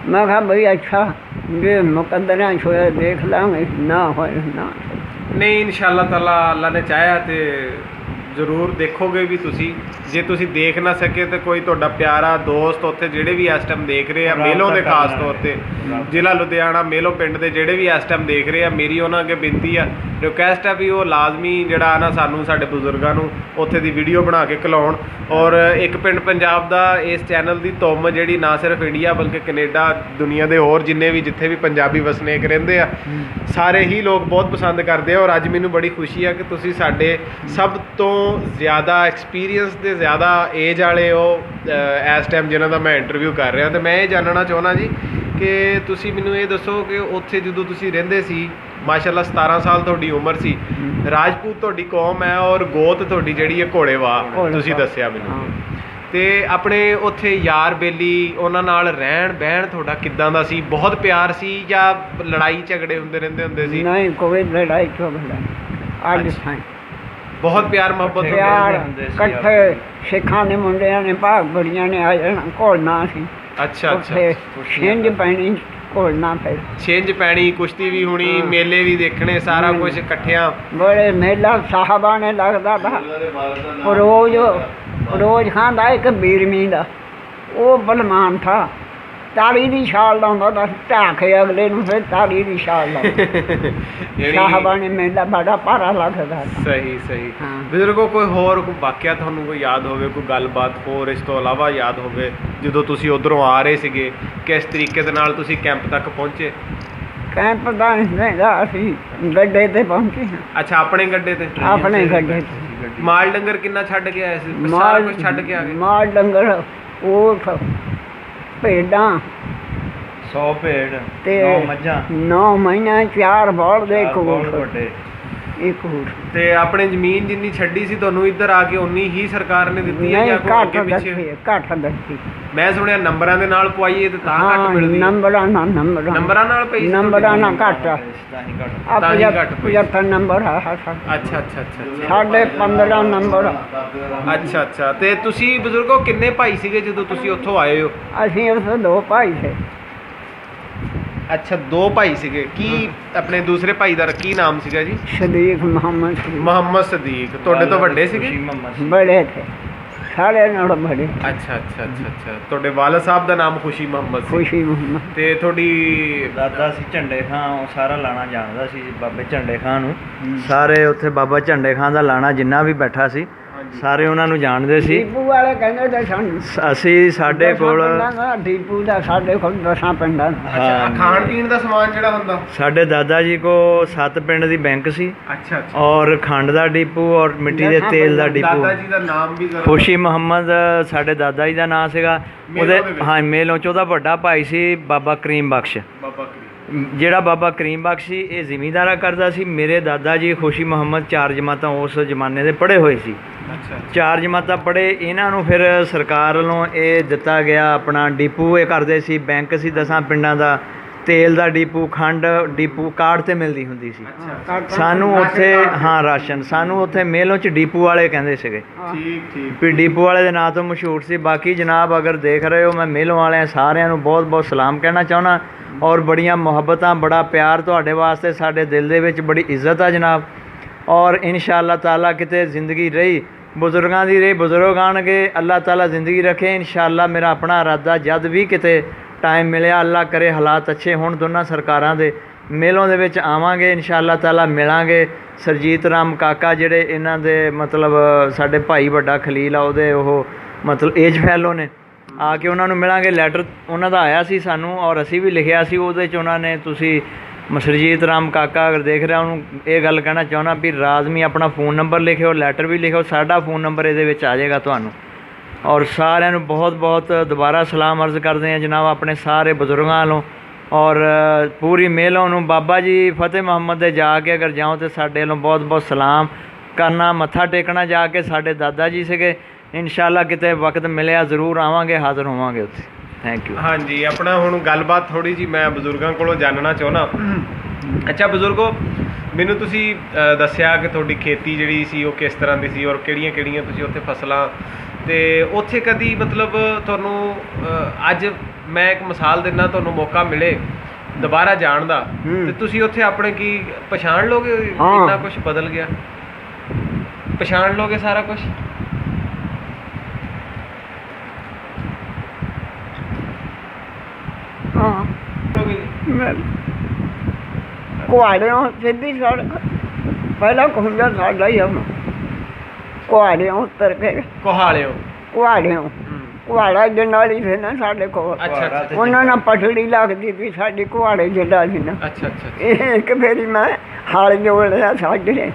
ਮੈਂ ਕਿਹਾ ਭਈ ਅੱਛਾ ਜੇ ਮੁਕੱਦਰਾਂ 'ਚ ਹੋਇਆ ਦੇਖ ਲਾਂਗੇ ਨਾ ਹੋਏ ਨਾ ਨਹੀਂ ਇਨਸ਼ਾਅੱਲਾ ਤਾਲਾ ਅੱਲਾ ਨੇ ਚਾਹਿਆ ਤੇ ਜ਼ਰੂਰ ਦੇਖੋਗੇ ਵੀ ਤੁਸੀਂ ਜੇ ਤੁਸੀਂ ਦੇਖ ਨਾ ਸਕੇ ਤੇ ਕੋਈ ਤੁਹਾਡਾ ਪਿਆਰਾ ਦੋਸਤ ਉੱਥੇ ਜਿਹੜੇ ਵੀ ਇਸ ਟਾਈਮ ਦੇਖ ਰਹੇ ਆ ਮੇਲੋਂ ਦੇ ਖਾਸ ਤੌਰ ਤੇ ਜ਼ਿਲ੍ਹਾ ਲੁਧਿਆਣਾ ਮੇਲੋਂ ਪਿੰਡ ਦੇ ਜਿਹੜੇ ਵੀ ਇਸ ਟਾਈਮ ਦੇਖ ਰਹੇ ਆ ਮੇਰੀ ਉਹਨਾਂ ਅੱਗੇ ਬੇਨਤੀ ਆ ਰਿਕੁਐਸਟ ਆ ਵੀ ਉਹ ਲਾਜ਼ਮੀ ਜਿਹੜਾ ਨਾ ਸਾਨੂੰ ਸਾਡੇ ਬਜ਼ੁਰਗਾਂ ਨੂੰ ਉੱਥੇ ਦੀ ਵੀਡੀਓ ਬਣਾ ਕੇ ਘਲਾਉਣ ਔਰ ਇੱਕ ਪਿੰਡ ਪੰਜਾਬ ਦਾ ਇਸ ਚੈਨਲ ਦੀ ਧੁੰਮ ਜਿਹੜੀ ਨਾ ਸਿਰਫ ਇੰਡੀਆ ਬਲਕਿ ਕੈਨੇਡਾ ਦੁਨੀਆ ਦੇ ਹੋਰ ਜਿੰਨੇ ਵੀ ਜਿੱਥੇ ਵੀ ਪੰਜਾਬੀ ਵਸਨੀਕ ਰਹਿੰਦੇ ਆ ਸਾਰੇ ਹੀ ਲੋਕ ਬਹੁਤ ਪਸੰਦ ਕਰਦੇ ਆ ਔਰ ਅੱਜ ਮੈਨੂੰ ਬੜੀ ਖੁਸ਼ੀ ਆ ਕਿ ਤੁਸੀਂ ਸਾਡੇ ਸਭ ਤੋਂ ਜ਼ਿਆਦਾ ਐਕਸਪੀਰੀਅੰਸ ਦੇ ਜ਼ਿਆਦਾ ਏਜ ਵਾਲੇ ਉਹ ਇਸ ਟਾਈਮ ਜਿਨ੍ਹਾਂ ਦਾ ਮੈਂ ਇੰਟਰਵਿਊ ਕਰ ਰਿਹਾ ਤੇ ਮੈਂ ਇਹ ਜਾਣਨਾ ਚਾਹੁੰਦਾ ਜੀ ਕਿ ਤੁਸੀਂ ਮੈਨੂੰ ਇਹ ਦੱਸੋ ਕਿ ਉੱਥੇ ਜਦੋਂ ਤੁਸੀਂ ਰਹਿੰਦੇ ਸੀ ਮਾਸ਼ਾਅੱਲਾ 17 ਸਾਲ ਤੁਹਾਡੀ ਉਮਰ ਸੀ ਰਾਜਪੂਤ ਤੁਹਾਡੀ ਕੌਮ ਹੈ ਔਰ ਗੋਤ ਤੁਹਾਡੀ ਜਿਹੜੀ ਹੈ ਘੋੜੇਵਾਹ ਤੁਸੀਂ ਦੱਸਿਆ ਮੈਨੂੰ ਤੇ ਆਪਣੇ ਉੱਥੇ ਯਾਰ ਬੇਲੀ ਉਹਨਾਂ ਨਾਲ ਰਹਿਣ ਬਹਿਣ ਤੁਹਾਡਾ ਕਿੱਦਾਂ ਦਾ ਸੀ ਬਹੁਤ ਪਿਆਰ ਸੀ ਜਾਂ ਲੜਾਈ ਝਗੜੇ ਹੁੰਦੇ ਸੀ ਨਹੀਂ ਕੋਈ ਲੜਾਈ ਝਗੜਾ ਅੱਜ ਸਾਂ ਬਹੁਤ ਪਿਆਰ ਮੁਹੱਬਤ ਪਿਆਰ ਹੁੰਦੇ ਸੀ ਇਕੱਠੇ ਸਿੱਖਾਂ ਦੇ ਮੁੰਡਿਆਂ ਨੇ ਭਾਗ ਬੜੀਆਂ ਨੇ ਆ ਜਾਣਾ ਘੋਲਣਾ ਸੀ ਅੱਛਾ ਅੱਛਾ ਉੱਥੇ ਛਿੰਝ ਪੈਣੀ ਘੋਲਣਾ ਫਿਰ ਛਿੰਝ ਪੈਣੀ ਕੁਸ਼ਤੀ ਵੀ ਹੋਣੀ ਹਾਂ। ਮੇਲੇ ਵੀ ਦੇਖਣੇ ਸਾਰਾ ਕੁਝ ਇਕੱਠਿਆਂ ਬੜੇ ਮੇਲਾ ਸਾਹਿਬਾਂ ਨੇ ਲੱਗਦਾ ਤਾ ਰੋਜ਼ ਖਾਂਦਾ ਇੱਕ ਬੀਰਮੀ ਦਾ ਉਹ ਬਲਮਾਨ ਥਾ ਤਾਰੀ ਦੀ ਛਾਲ ਲਾਉਂਦਾ ਤਾਂ ਢਾਕ ਕੇ ਅਗਲੇ ਨੂੰ ਫਿਰ ਤਾਰੀ ਦੀ ਛਾਲ ਲਾਉਂਦਾ ਸਾਹਿਬਾਂ ਨੇ ਮੇਲਾ ਬੜਾ ਭਾਰਾ ਲੱਗਦਾ ਤਾ ਸਹੀ ਸਹੀ ਹਾਂ। ਬਜ਼ੁਰਗੋ ਕੋਈ ਹੋਰ ਕੋਈ ਵਾਕਿਆ ਤੁਹਾਨੂੰ ਕੋਈ ਯਾਦ ਹੋਵੇ ਕੋਈ ਗੱਲਬਾਤ ਹੋਰ ਇਸ ਤੋਂ ਇਲਾਵਾ ਯਾਦ ਹੋਵੇ ਜਦੋਂ ਤੁਸੀਂ ਉਧਰੋਂ ਆ ਰਹੇ ਸੀਗੇ ਕਿਸ ਤਰੀਕੇ ਦੇ ਨਾਲ ਤੁਸੀਂ ਕੈਂਪ ਤੱਕ ਪਹੁੰਚੇ ਕੈਂਪ ਦਾ ਨਹੀਂ ਅਸੀਂ ਗੱਡੇ ਤੇ ਪਹੁੰਚੇ ਹਾਂ ਅੱਛਾ ਆਪਣੇ ਗੱਡੇ ਤੇ ਆਪਣੇ ਗੱਡੇ ਤੇ ਮਾਲ ਡੰਗਰ ਕਿੰਨਾ ਛੱਡ ਕੇ ਆਏ ਸੀ ਸਾਰਾ ਕੁਝ ਛੱਡ ਕੇ ਆ ਗਏ ਮਾਲ ਡੰਗਰ ਊਠ ਭੇਡਾਂ 100 ਭੇਡ ਤੇ 9 ਮੱਝਾਂ 9 ਮਹੀਨਾ 4 ਬੋਲ ਦੇ ਚਾਰ ਕੋਲ ਬਹੁਤ ਵੱਡੇ ਇੱਕ ਹੋਰ ਤੇ ਆਪਣੇ ਜ਼ਮੀਨ ਜਿੰਨੀ ਛੱਡੀ ਸੀ ਤੁਹਾਨੂੰ ਇੱਧਰ ਆ ਕੇ ਉਨੀ ਹੀ ਸਰਕਾਰ ਨੇ ਦਿੱਤੀ ਹੈ ਨਹੀਂ ਜਾਂ ਕੋਈ ਘੱਟ ਅੱਗੇ ਪਿੱਛੇ? ਦਿੱਤੀ ਘੱਟ ਦਿੱਤੀ ਮੈਂ ਸੁਣਿਆ ਨੰਬਰਾਂ ਦੇ ਨਾਲ ਪਵਾਈਏ ਤੇ ਤਾਂ ਘੱਟ ਮਿਲਦੀ ਹੈ। ਨੰਬਰਾਂ ਨਾਲ ਨੰਬਰਾਂ ਨਾਲ ਪਈ ਸੀ ਨੰਬਰਾਂ ਨਾਲ ਘੱਟ ਤਾਂ ਹੀ ਘੱਟ ਆ ਤਾਂ ਹੀ ਘੱਟ ਪਈ। 75 ਨੰਬਰ ਆ ਸਾਡਾ ਅੱਛਾ ਅੱਛਾ ਅੱਛਾ ਅੱਛਾ। ਸਾਡੇ 15 ਨੰਬਰ ਅੱਛਾ ਅੱਛਾ। ਤੇ ਤੁਸੀਂ ਬਜ਼ੁਰਗੋ ਕਿੰਨੇ ਭਾਈ ਸੀਗੇ ਜਦੋਂ ਤੁਸੀਂ ਉੱਥੋਂ ਆਏ ਹੋ? ਅਸੀਂ ਉਸ ਦੋ ਭਾਈ ਸੀ ਅੱਛਾ, ਦੋ ਭਾਈ ਸੀਗੇ। ਕੀ ਆਪਣੇ ਦੂਸਰੇ ਭਾਈ ਦਾ ਕੀ ਨਾਮ ਸੀਗਾ ਜੀ? ਸਦੀਕ ਮੁਹੰਮਦ ਸੀ। ਮੁਹੰਮਦ ਸਦੀਕ। ਤੁਹਾਡੇ ਤੋਂ ਵੱਡੇ ਸੀਗੇ? ਖੁਸ਼ੀ ਮੁਹੰਮਦ ਸੀ। ਬੜੇ ਥੇ ਸਾਰੇ ਨਾਲ ਬੜੇ ਅੱਛਾ ਅੱਛਾ ਅੱਛਾ ਅੱਛਾ। ਤੁਹਾਡੇ ਵਾਲਦ ਸਾਹਿਬ ਦਾ ਨਾਮ ਖੁਸ਼ੀ ਮੁਹੰਮਦ ਸੀ ਖੁਸ਼ੀ ਮੁਹੰਮਦ ਤੇ ਤੁਹਾਡੀ ਦਾਦਾ ਸੀ ਝੰਡੇ ਖਾਂ, ਉਹ ਸਾਰਾ ਲਾਣਾ ਜਾਣਦਾ ਸੀ ਬਾਬੇ ਝੰਡੇ ਖਾਂ ਨੂੰ। ਸਾਰੇ ਉੱਥੇ ਬਾਬਾ ਝੰਡੇ ਖਾਂ ਦਾ ਲਾਣਾ ਜਿੰਨਾ ਵੀ ਬੈਠਾ ਸੀ ਸਾਰੇ ਉਹਨਾਂ ਨੂੰ ਜਾਣਦੇ ਸੀ। ਦੀਪੂ ਵਾਲੇ ਕਹਿੰਦੇ ਤੇ ਸਾਨੂੰ ਅਸੀਂ ਸਾਡੇ ਕੋਲ ਦੀਪੂ ਦਾ ਸਾਡੇ ਕੋਲ 10 ਪਿੰਡਾਂ ਦਾ। ਅੱਛਾ, ਖਾਣ ਪੀਣ ਦਾ ਸਮਾਨ ਜਿਹੜਾ ਹੁੰਦਾ? ਸਾਡੇ ਦਾਦਾ ਜੀ ਕੋ 7 ਪਿੰਡ ਦੀ ਬੈਂਕ ਸੀ ਅੱਛਾ ਅੱਛਾ। ਔਰ ਖੰਡ ਦਾ ਡਿਪੂ ਔਰ ਮਿੱਟੀ ਦੇ ਤੇਲ ਦਾ ਡਿਪੂ। ਦਾਦਾ ਜੀ ਦਾ ਨਾਮ ਵੀ ਜ਼ਰਾ ਖੁਸ਼ੀ ਮੁਹੰਮਦ ਸਾਡੇ ਦਾਦਾ ਜੀ ਦਾ ਨਾਮ ਸੀਗਾ। ਉਹਦੇ ਮੇਲੋਂ ਦੇ ਵਿੱਚ। ਹਾਂ ਮੇਲੋਂ 'ਚ ਉਹਦਾ ਵੱਡਾ ਭਾਈ ਸੀ ਬਾਬਾ ਕਰੀਮ ਬਖਸ਼। ਬਾਬਾ ਕਰੀਮ। ਜਿਹੜਾ ਬਾਬਾ ਕਰੀਮ ਬਖਸ਼ ਸੀ ਇਹ ਜ਼ਿਮੀਂਦਾਰਾ ਕਰਦਾ ਸੀ। ਮੇਰੇ ਦਾਦਾ ਜੀ ਖੁਸ਼ੀ ਮੁਹੰਮਦ 4 ਜਮਾਤਾਂ ਉਸ ਜ਼ਮਾਨੇ ਦੇ ਪੜ੍ਹੇ ਹੋਏ ਸੀ। ਅੱਛਾ 4 ਜਮਾਤਾਂ ਪੜ੍ਹੇ। ਇਹਨਾਂ ਨੂੰ ਫਿਰ ਸਰਕਾਰ ਵੱਲੋਂ ਇਹ ਦਿੱਤਾ ਗਿਆ ਆਪਣਾ ਡਿਪੂ ਇਹ ਕਰਦੇ ਸੀ। ਬੈਂਕ ਸੀ 10 ਪਿੰਡਾਂ ਦਾ। ਤੇਲ ਦਾ ਡਿਪੂ, ਖੰਡ ਡਿਪੂ ਕਾਰਡ ਤੇ ਮਿਲਦੀ ਹੁੰਦੀ ਸੀ ਸਾਨੂੰ ਉੱਥੇ। ਹਾਂ ਰਾਸ਼ਨ ਸਾਨੂੰ ਉੱਥੇ ਮੇਲੋਂ 'ਚ ਡਿਪੂ ਵਾਲੇ ਕਹਿੰਦੇ ਸੀਗੇ। ਠੀਕ ਠੀਕ। ਵੀ ਡਿਪੂ ਵਾਲੇ ਦੇ ਨਾਂ ਤੋਂ ਮਸ਼ਹੂਰ ਸੀ। ਬਾਕੀ ਜਨਾਬ ਅਗਰ ਦੇਖ ਰਹੇ ਹੋ ਮੈਂ ਮੇਲੋਂ ਵਾਲਿਆਂ ਸਾਰਿਆਂ ਨੂੰ ਬਹੁਤ ਬਹੁਤ ਸਲਾਮ ਕਹਿਣਾ ਚਾਹੁੰਦਾ ਔਰ ਬੜੀਆਂ ਮੁਹੱਬਤਾਂ ਬੜਾ ਪਿਆਰ ਤੁਹਾਡੇ ਵਾਸਤੇ। ਸਾਡੇ ਦਿਲ ਦੇ ਵਿੱਚ ਬੜੀ ਇੱਜ਼ਤ ਆ ਜਨਾਬ ਔਰ ਇਨਸ਼ਾ ਅੱਲਾਹ ਤਾਲਾ ਕਿਤੇ ਜ਼ਿੰਦਗੀ ਰਹੀ ਬਜ਼ੁਰਗਾਂ ਦੀ ਰਹੀ ਬਜ਼ੁਰਗ ਆਉਣਗੇ ਅੱਲਾਹ ਤਾਲਾ ਜ਼ਿੰਦਗੀ ਰੱਖੇ। ਇਨਸ਼ਾ ਅੱਲਾਹ ਮੇਰਾ ਆਪਣਾ ਇਰਾਦਾ ਜਦ ਵੀ ਕਿਤੇ ਟਾਈਮ ਮਿਲਿਆ ਅੱਲਾਹ ਕਰੇ ਹਾਲਾਤ ਅੱਛੇ ਹੋਣ ਦੋਨਾਂ ਸਰਕਾਰਾਂ ਦੇ ਮੇਲੋਂ ਦੇ ਵਿੱਚ ਆਵਾਂਗੇ ਇਨਸ਼ਾ ਅੱਲਾਹ ਤਾਲਾ ਮਿਲਾਂਗੇ। ਸਰਜੀਤ ਰਾਮ ਕਾਕਾ ਜਿਹੜੇ ਇਹਨਾਂ ਦੇ ਮਤਲਬ ਸਾਡੇ ਭਾਈ ਵੱਡਾ ਖਲੀਲ ਆ ਉਹਦੇ ਉਹ ਮਤਲਬ ਏਜ ਫੈਲੋ ਨੇ ਆ ਕੇ ਉਹਨਾਂ ਨੂੰ ਮਿਲਾਂਗੇ। ਲੈਟਰ ਉਹਨਾਂ ਦਾ ਆਇਆ ਸੀ ਸਾਨੂੰ ਔਰ ਅਸੀਂ ਵੀ ਲਿਖਿਆ ਸੀ ਉਹਦੇ 'ਚ ਉਹਨਾਂ ਨੇ ਤੁਸੀਂ ਸਰਜੀਤ ਰਾਮ ਕਾਕਾ ਅਗਰ ਦੇਖ ਰਿਹਾ ਉਹਨੂੰ ਇਹ ਗੱਲ ਕਹਿਣਾ ਚਾਹੁੰਦਾ ਵੀ ਰਾਜ਼ਮੀ ਆਪਣਾ ਫ਼ੋਨ ਨੰਬਰ ਲਿਖਿਓ ਲੈਟਰ ਵੀ ਲਿਖਿਓ ਸਾਡਾ ਫ਼ੋਨ ਨੰਬਰ ਇਹਦੇ ਵਿੱਚ ਆ ਜਾਏਗਾ ਤੁਹਾਨੂੰ। ਔਰ ਸਾਰਿਆਂ ਨੂੰ ਬਹੁਤ ਬਹੁਤ ਦੁਬਾਰਾ ਸਲਾਮ ਅਰਜ਼ ਕਰਦੇ ਹਾਂ ਜਨਾਬ ਆਪਣੇ ਸਾਰੇ ਬਜ਼ੁਰਗਾਂ ਵੱਲੋਂ ਔਰ ਪੂਰੀ ਮੇਲੋਂ ਨੂੰ ਬਾਬਾ ਜੀ ਫਤਿਹ ਮੁਹੰਮਦ ਦੇ ਜਾ ਕੇ ਅਗਰ ਜਾਓ ਤਾਂ ਸਾਡੇ ਵੱਲੋਂ ਬਹੁਤ ਬਹੁਤ ਸਲਾਮ ਕਰਨਾ ਮੱਥਾ ਟੇਕਣਾ ਜਾ ਕੇ। ਸਾਡੇ ਦਾਦਾ ਜੀ ਸੀਗੇ। ਇਨਸ਼ਾਅੱਲਾ ਕਿਤੇ ਵਕਤ ਮਿਲਿਆ ਜ਼ਰੂਰ ਆਵਾਂਗੇ ਹਾਜ਼ਰ ਹੋਵਾਂਗੇ ਉੱਥੇ। Thank you. ਹਾਂਜੀ ਆਪਣਾ ਹੁਣ ਗੱਲਬਾਤ ਥੋੜ੍ਹੀ ਜਿਹੀ ਮੈਂ ਬਜ਼ੁਰਗਾਂ ਕੋਲੋਂ ਜਾਣਨਾ ਚਾਹੁੰਦਾ। ਅੱਛਾ ਬਜ਼ੁਰਗੋ ਮੈਨੂੰ ਤੁਸੀਂ ਦੱਸਿਆ ਕਿ ਤੁਹਾਡੀ ਖੇਤੀ ਜਿਹੜੀ ਸੀ ਉਹ ਕਿਸ ਤਰ੍ਹਾਂ ਦੀ ਸੀ ਔਰ ਕਿਹੜੀਆਂ ਕਿਹੜੀਆਂ ਤੁਸੀਂ ਉੱਥੇ ਫਸਲਾਂ ਤੇ ਉੱਥੇ ਕਦੀ ਮਤਲਬ ਤੁਹਾਨੂੰ ਅੱਜ ਮੈਂ ਇੱਕ ਮਿਸਾਲ ਦਿੰਦਾ ਤੁਹਾਨੂੰ ਮੌਕਾ ਮਿਲੇ ਦੁਬਾਰਾ ਜਾਣ ਦਾ ਤੇ ਤੁਸੀਂ ਉੱਥੇ ਆਪਣੇ ਕੀ ਪਛਾਣ ਲੋਗੇ ਇੰਨਾ ਕੁਝ ਬਦਲ ਗਿਆ? ਪਛਾਣ ਲੋਗੇ ਸਾਰਾ ਕੁਝ? ਹਾਂ ਕੁਆੜਿਓਂ ਸਿੱਧੀ ਸੜਕ ਪਹਿਲਾਂ ਖੁੰਝਾ ਸਾਡਾ ਹੀ ਹਮ ਕੁਆੜਿਓਂ ਉਤਰ ਕੇ ਕੋਹਾਲਿਓ। ਕੁਆੜਿਓਂ ਕੁਆੜਾ ਜਨਾਲੀ ਸੀ ਨਾ ਸਾਡੇ ਕੋਲ। ਅੱਛਾ ਅੱਛਾ ਉਹਨਾਂ ਨਾਲ ਪਟੜੀ ਲੱਗਦੀ ਸੀ ਸਾਡੀ ਕੁਆੜੇ ਜਿਹੜਾ ਸੀ ਨਾ। ਅੱਛਾ ਅੱਛਾ ਇਹ ਇੱਕ ਫੇਰੀ ਮੈਂ ਹਲ ਜੋੜ ਲਿਆ ਸਾਜਰੇ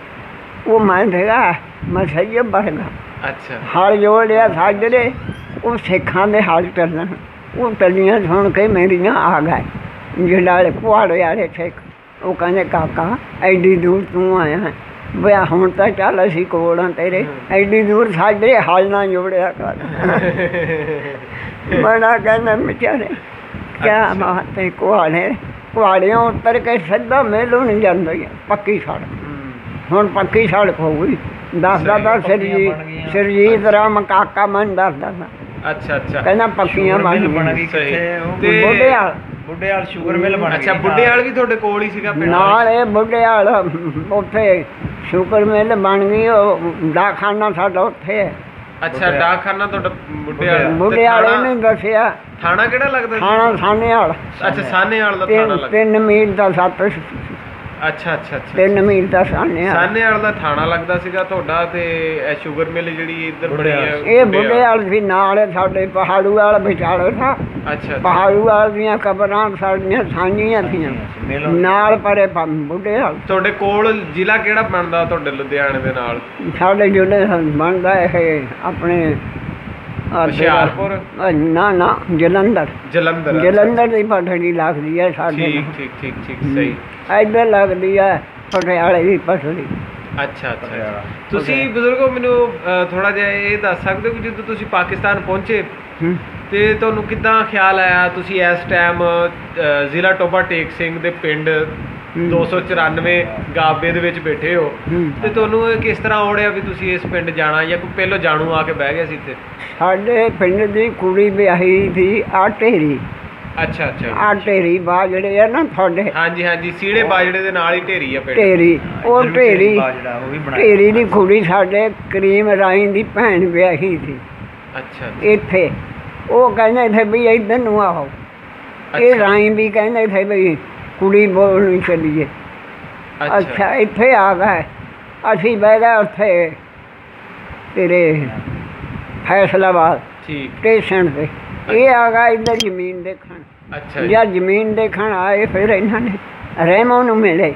ਉਹ ਮੈਂ ਸੀਗਾ ਮੈਂ ਸਹੀ ਬਰਗਾ ਅੱਛਾ ਹਲ ਜੋੜ ਲਿਆ ਸਾਜਰੇ ਉਹ ਸਿੱਖਾਂ ਦੇ ਹਲ ਚੱਲਣ ਉਹ ਟੱਲੀਆਂ ਸੁਣ ਕੇ ਮੇਰੀਆਂ ਆ ਗਏ ਜਿਹੜਾ ਕੁਆੜੇ ਵਾਲੇ ਸਿੱਖ। ਉਹ ਕਹਿੰਦੇ ਕਾਕਾ ਐਡੀ ਦੂਰ ਤੂੰ ਆਇਆ ਹੈ ਵਿਆਹ ਹੁਣ ਤਾਂ ਚੱਲ ਅਸੀਂ ਕੋਲ ਹਾਂ ਤੇਰੇ ਐਡੀ ਦੂਰ ਸਾਡੇ ਹਲ ਨਾ ਜੋੜਿਆ ਕਰ। ਬੜਾ ਕਹਿੰਦਾ ਵਿਚਾਰੇ ਕਿਆ ਬਾਤ ਹੈ ਕੁਆੜਿਓਂ ਉਤਰ ਕੇ ਸਿੱਧਾ ਮੇਲੋਂ ਨਹੀਂ ਜਾਂਦੇ ਪੱਕੀ ਸੜਕ। ਹੁਣ ਪੱਕੀ ਸੜਕ ਹੋ ਗਈ। ਦੱਸਦਾ ਤਾਂ ਸਰਜੀਤ ਰਾਮ ਕਾਕਾ ਮੈਨੂੰ ਦੱਸਦਾ ਤਾ ਅੱਛਾ ਅੱਛਾ ਕਹਿੰਦਾ ਪੱਕੀਆਂ ਬਣ ਗਈ ਕਿੱਥੇ ਉਹ ਤੇ ਬੁੱਢੇ ਵਾਲ ਸ਼ੂਗਰ ਮਿਲ ਬਣ ਗਈ। ਅੱਛਾ ਬੁੱਢੇ ਵਾਲ ਵੀ ਤੁਹਾਡੇ ਕੋਲ ਹੀ ਸੀਗਾ ਪਿੰਡ ਨਾਲ ਇਹ ਬੁੱਢੇ ਵਾਲ ਉੱਥੇ ਸ਼ੂਗਰ ਮਿਲ ਬਣ ਗਈ। ਉਹ ਡਾਕਖਾਨਾ ਸਾਡਾ ਉੱਥੇ ਹੈ। ਅੱਛਾ ਡਾਕਖਾਨਾ ਤੁਹਾਡਾ ਬੁੱਢੇ ਵਾਲ। ਬੁੱਢੇ ਵਾਲੇ ਨੇ ਦੱਸਿਆ ਥਾਣਾ ਕਿਹੜਾ ਲੱਗਦਾ ਸੀ? ਥਾਣਾ ਸਾਨੇ ਵਾਲਾ। ਅੱਛਾ ਸਾਨੇ ਵਾਲ ਦਾ ਥਾਣਾ ਲੱਗਦਾ। 3 ਮੀਲ ਦਾ 7 ਅੱਛਾ ਅੱਛਾ ਅੱਛਾ 3 ਮੀਲ ਦਾ ਸਾਨੇ ਵਾਲਾ। ਸਾਨੇ ਵਾਲ ਦਾ ਥਾਣਾ ਲੱਗਦਾ ਸੀਗਾ ਤੁਹਾਡਾ ਤੇ ਇਹ ਸ਼ੂਗਰ ਮਿਲ ਜਿਹੜੀ ਇੱਧਰ ਬਣੀ ਹੈ ਇਹ ਬੁੱਢੇ ਵਾਲ ਸੀ ਨਾਲ ਸਾਡੇ ਪਹਾੜੂ ਵਾਲ ਵਿਚਾਲੇ ਥਾ। ਅੱਛਾ ਪਹਾੜੂ ਵਾਲ ਦੀਆਂ ਕਬਰਾਂ ਸਾਡੀਆਂ ਸਾਂਝੀਆਂ ਸੀਆਂ ਨਾਲ ਪਰੇ ਬੁੱਢੇ ਵਾਲ। ਤੁਹਾਡੇ ਕੋਲ ਜ਼ਿਲ੍ਹਾ ਕਿਹੜਾ ਬਣਦਾ ਤੁਹਾਡੇ ਲੁਧਿਆਣੇ ਦੇ ਨਾਲ? ਸਾਡੇ ਜਿਹੜੇ ਬਣਦਾ ਇਹ ਆਪਣੇ ਹੁਸ਼ਿਆਰਪੁਰ? ਨਾ ਨਾ ਜਲੰਧਰ। ਜਲੰਧਰ ਜਲੰਧਰ ਦੀ ਪਟੜੀ ਲੱਗਦੀ ਹੈ ਸਾਡੇ ਠੀਕ ਠੀਕ ਠੀਕ ਠੀਕ ਸਹੀ। ਇੱਧਰ ਲੱਗਦੀ ਹੈ ਪਟਿਆਲੇ ਦੀ ਪਸਲੀ। ਅੱਛਾ ਅੱਛਾ। ਤੁਸੀਂ ਬਜ਼ੁਰਗੋ ਮੈਨੂੰ ਥੋੜਾ ਜਿਹਾ ਇਹ ਦੱਸ ਸਕਦੇ ਹੋ ਕਿ ਜਦੋਂ ਤੁਸੀਂ ਪਾਕਿਸਤਾਨ ਪਹੁੰਚੇ ਤੇ ਤੁਹਾਨੂੰ ਕਿੱਦਾਂ ਖਿਆਲ ਆਇਆ ਤੁਸੀਂ ਇਸ ਟਾਈਮ ਜ਼ਿਲ੍ਹਾ ਟੋਬਾ ਟੇਕ ਸਿੰਘ ਦੇ ਪਿੰਡ 294 ਗਾਬੇ ਦੇ ਵਿੱਚ ਬੈਠੇ ਹੋ ਤੇ ਤੁਹਾਨੂੰ ਇਹ ਕਿਸ ਤਰ੍ਹਾਂ ਔੜਿਆ ਵੀ ਤੁਸੀਂ ਇਸ ਪਿੰਡ ਜਾਣਾ ਜਾਂ ਕੋਈ ਪਹਿਲੋਂ ਜਾਣੂ ਆ ਕੇ ਬਹਿ ਗਿਆ ਸੀ ਇੱਥੇ? ਸਾਡੇ ਪਿੰਡ ਦੀ ਕੁੜੀ ਵਿਆਹੀ ਸੀ ਆ ਢੇਰੀ। ਅੱਛਾ ਅੱਛਾ। ਆ ਢੇਰੀ ਬਾਜੜੇ ਆ ਨਾ ਤੁਹਾਡੇ, ਹਾਂਜੀ ਹਾਂਜੀ, ਸੀੜੇ ਬਾਜੜੇ ਦੇ ਨਾਲ ਹੀ ਢੇਰੀ ਆ ਪਿੰਡ। ਢੇਰੀ ਉਹ ਢੇਰੀ ਬਾਜੜਾ ਉਹ ਵੀ ਬਣਾਇਆ। ਢੇਰੀ ਦੀ ਕੁੜੀ ਸਾਡੇ ਕਰੀਮ ਰਾਈ ਦੀ ਭੈਣ ਵਿਆਹੀ ਸੀ ਅੱਛਾ ਇੱਥੇ। ਉਹ ਕਹਿੰਦੇ ਥੇ ਵੀ ਇੱਧਰ ਨੂੰ ਆਓ। ਇਹ ਰਾਈ ਵੀ ਕਹਿੰਦੇ ਥੇ ਵੀ ਕੁੜੀ ਬੋਲਣੀ ਚੱਲੀਏ। ਅੱਛਾ ਇੱਥੇ ਆ ਗਏ ਅਸੀਂ ਬਹਿ ਗਏ ਉੱਥੇ ਤੇਰੇ ਫੈਸਲਾਬਾਦ ਠੀਕ ਸਟੇਸ਼ਨ 'ਤੇ। ਇਹ ਆ ਗਿਆ ਇੱਧਰ ਜ਼ਮੀਨ ਦੇਖਣ। ਅੱਛਾ ਜਦ ਜ਼ਮੀਨ ਦੇਖਣ ਆਏ ਫਿਰ ਇਹਨਾਂ ਨੇ ਰਹਿਮੋ ਨੂੰ ਮਿਲੇ,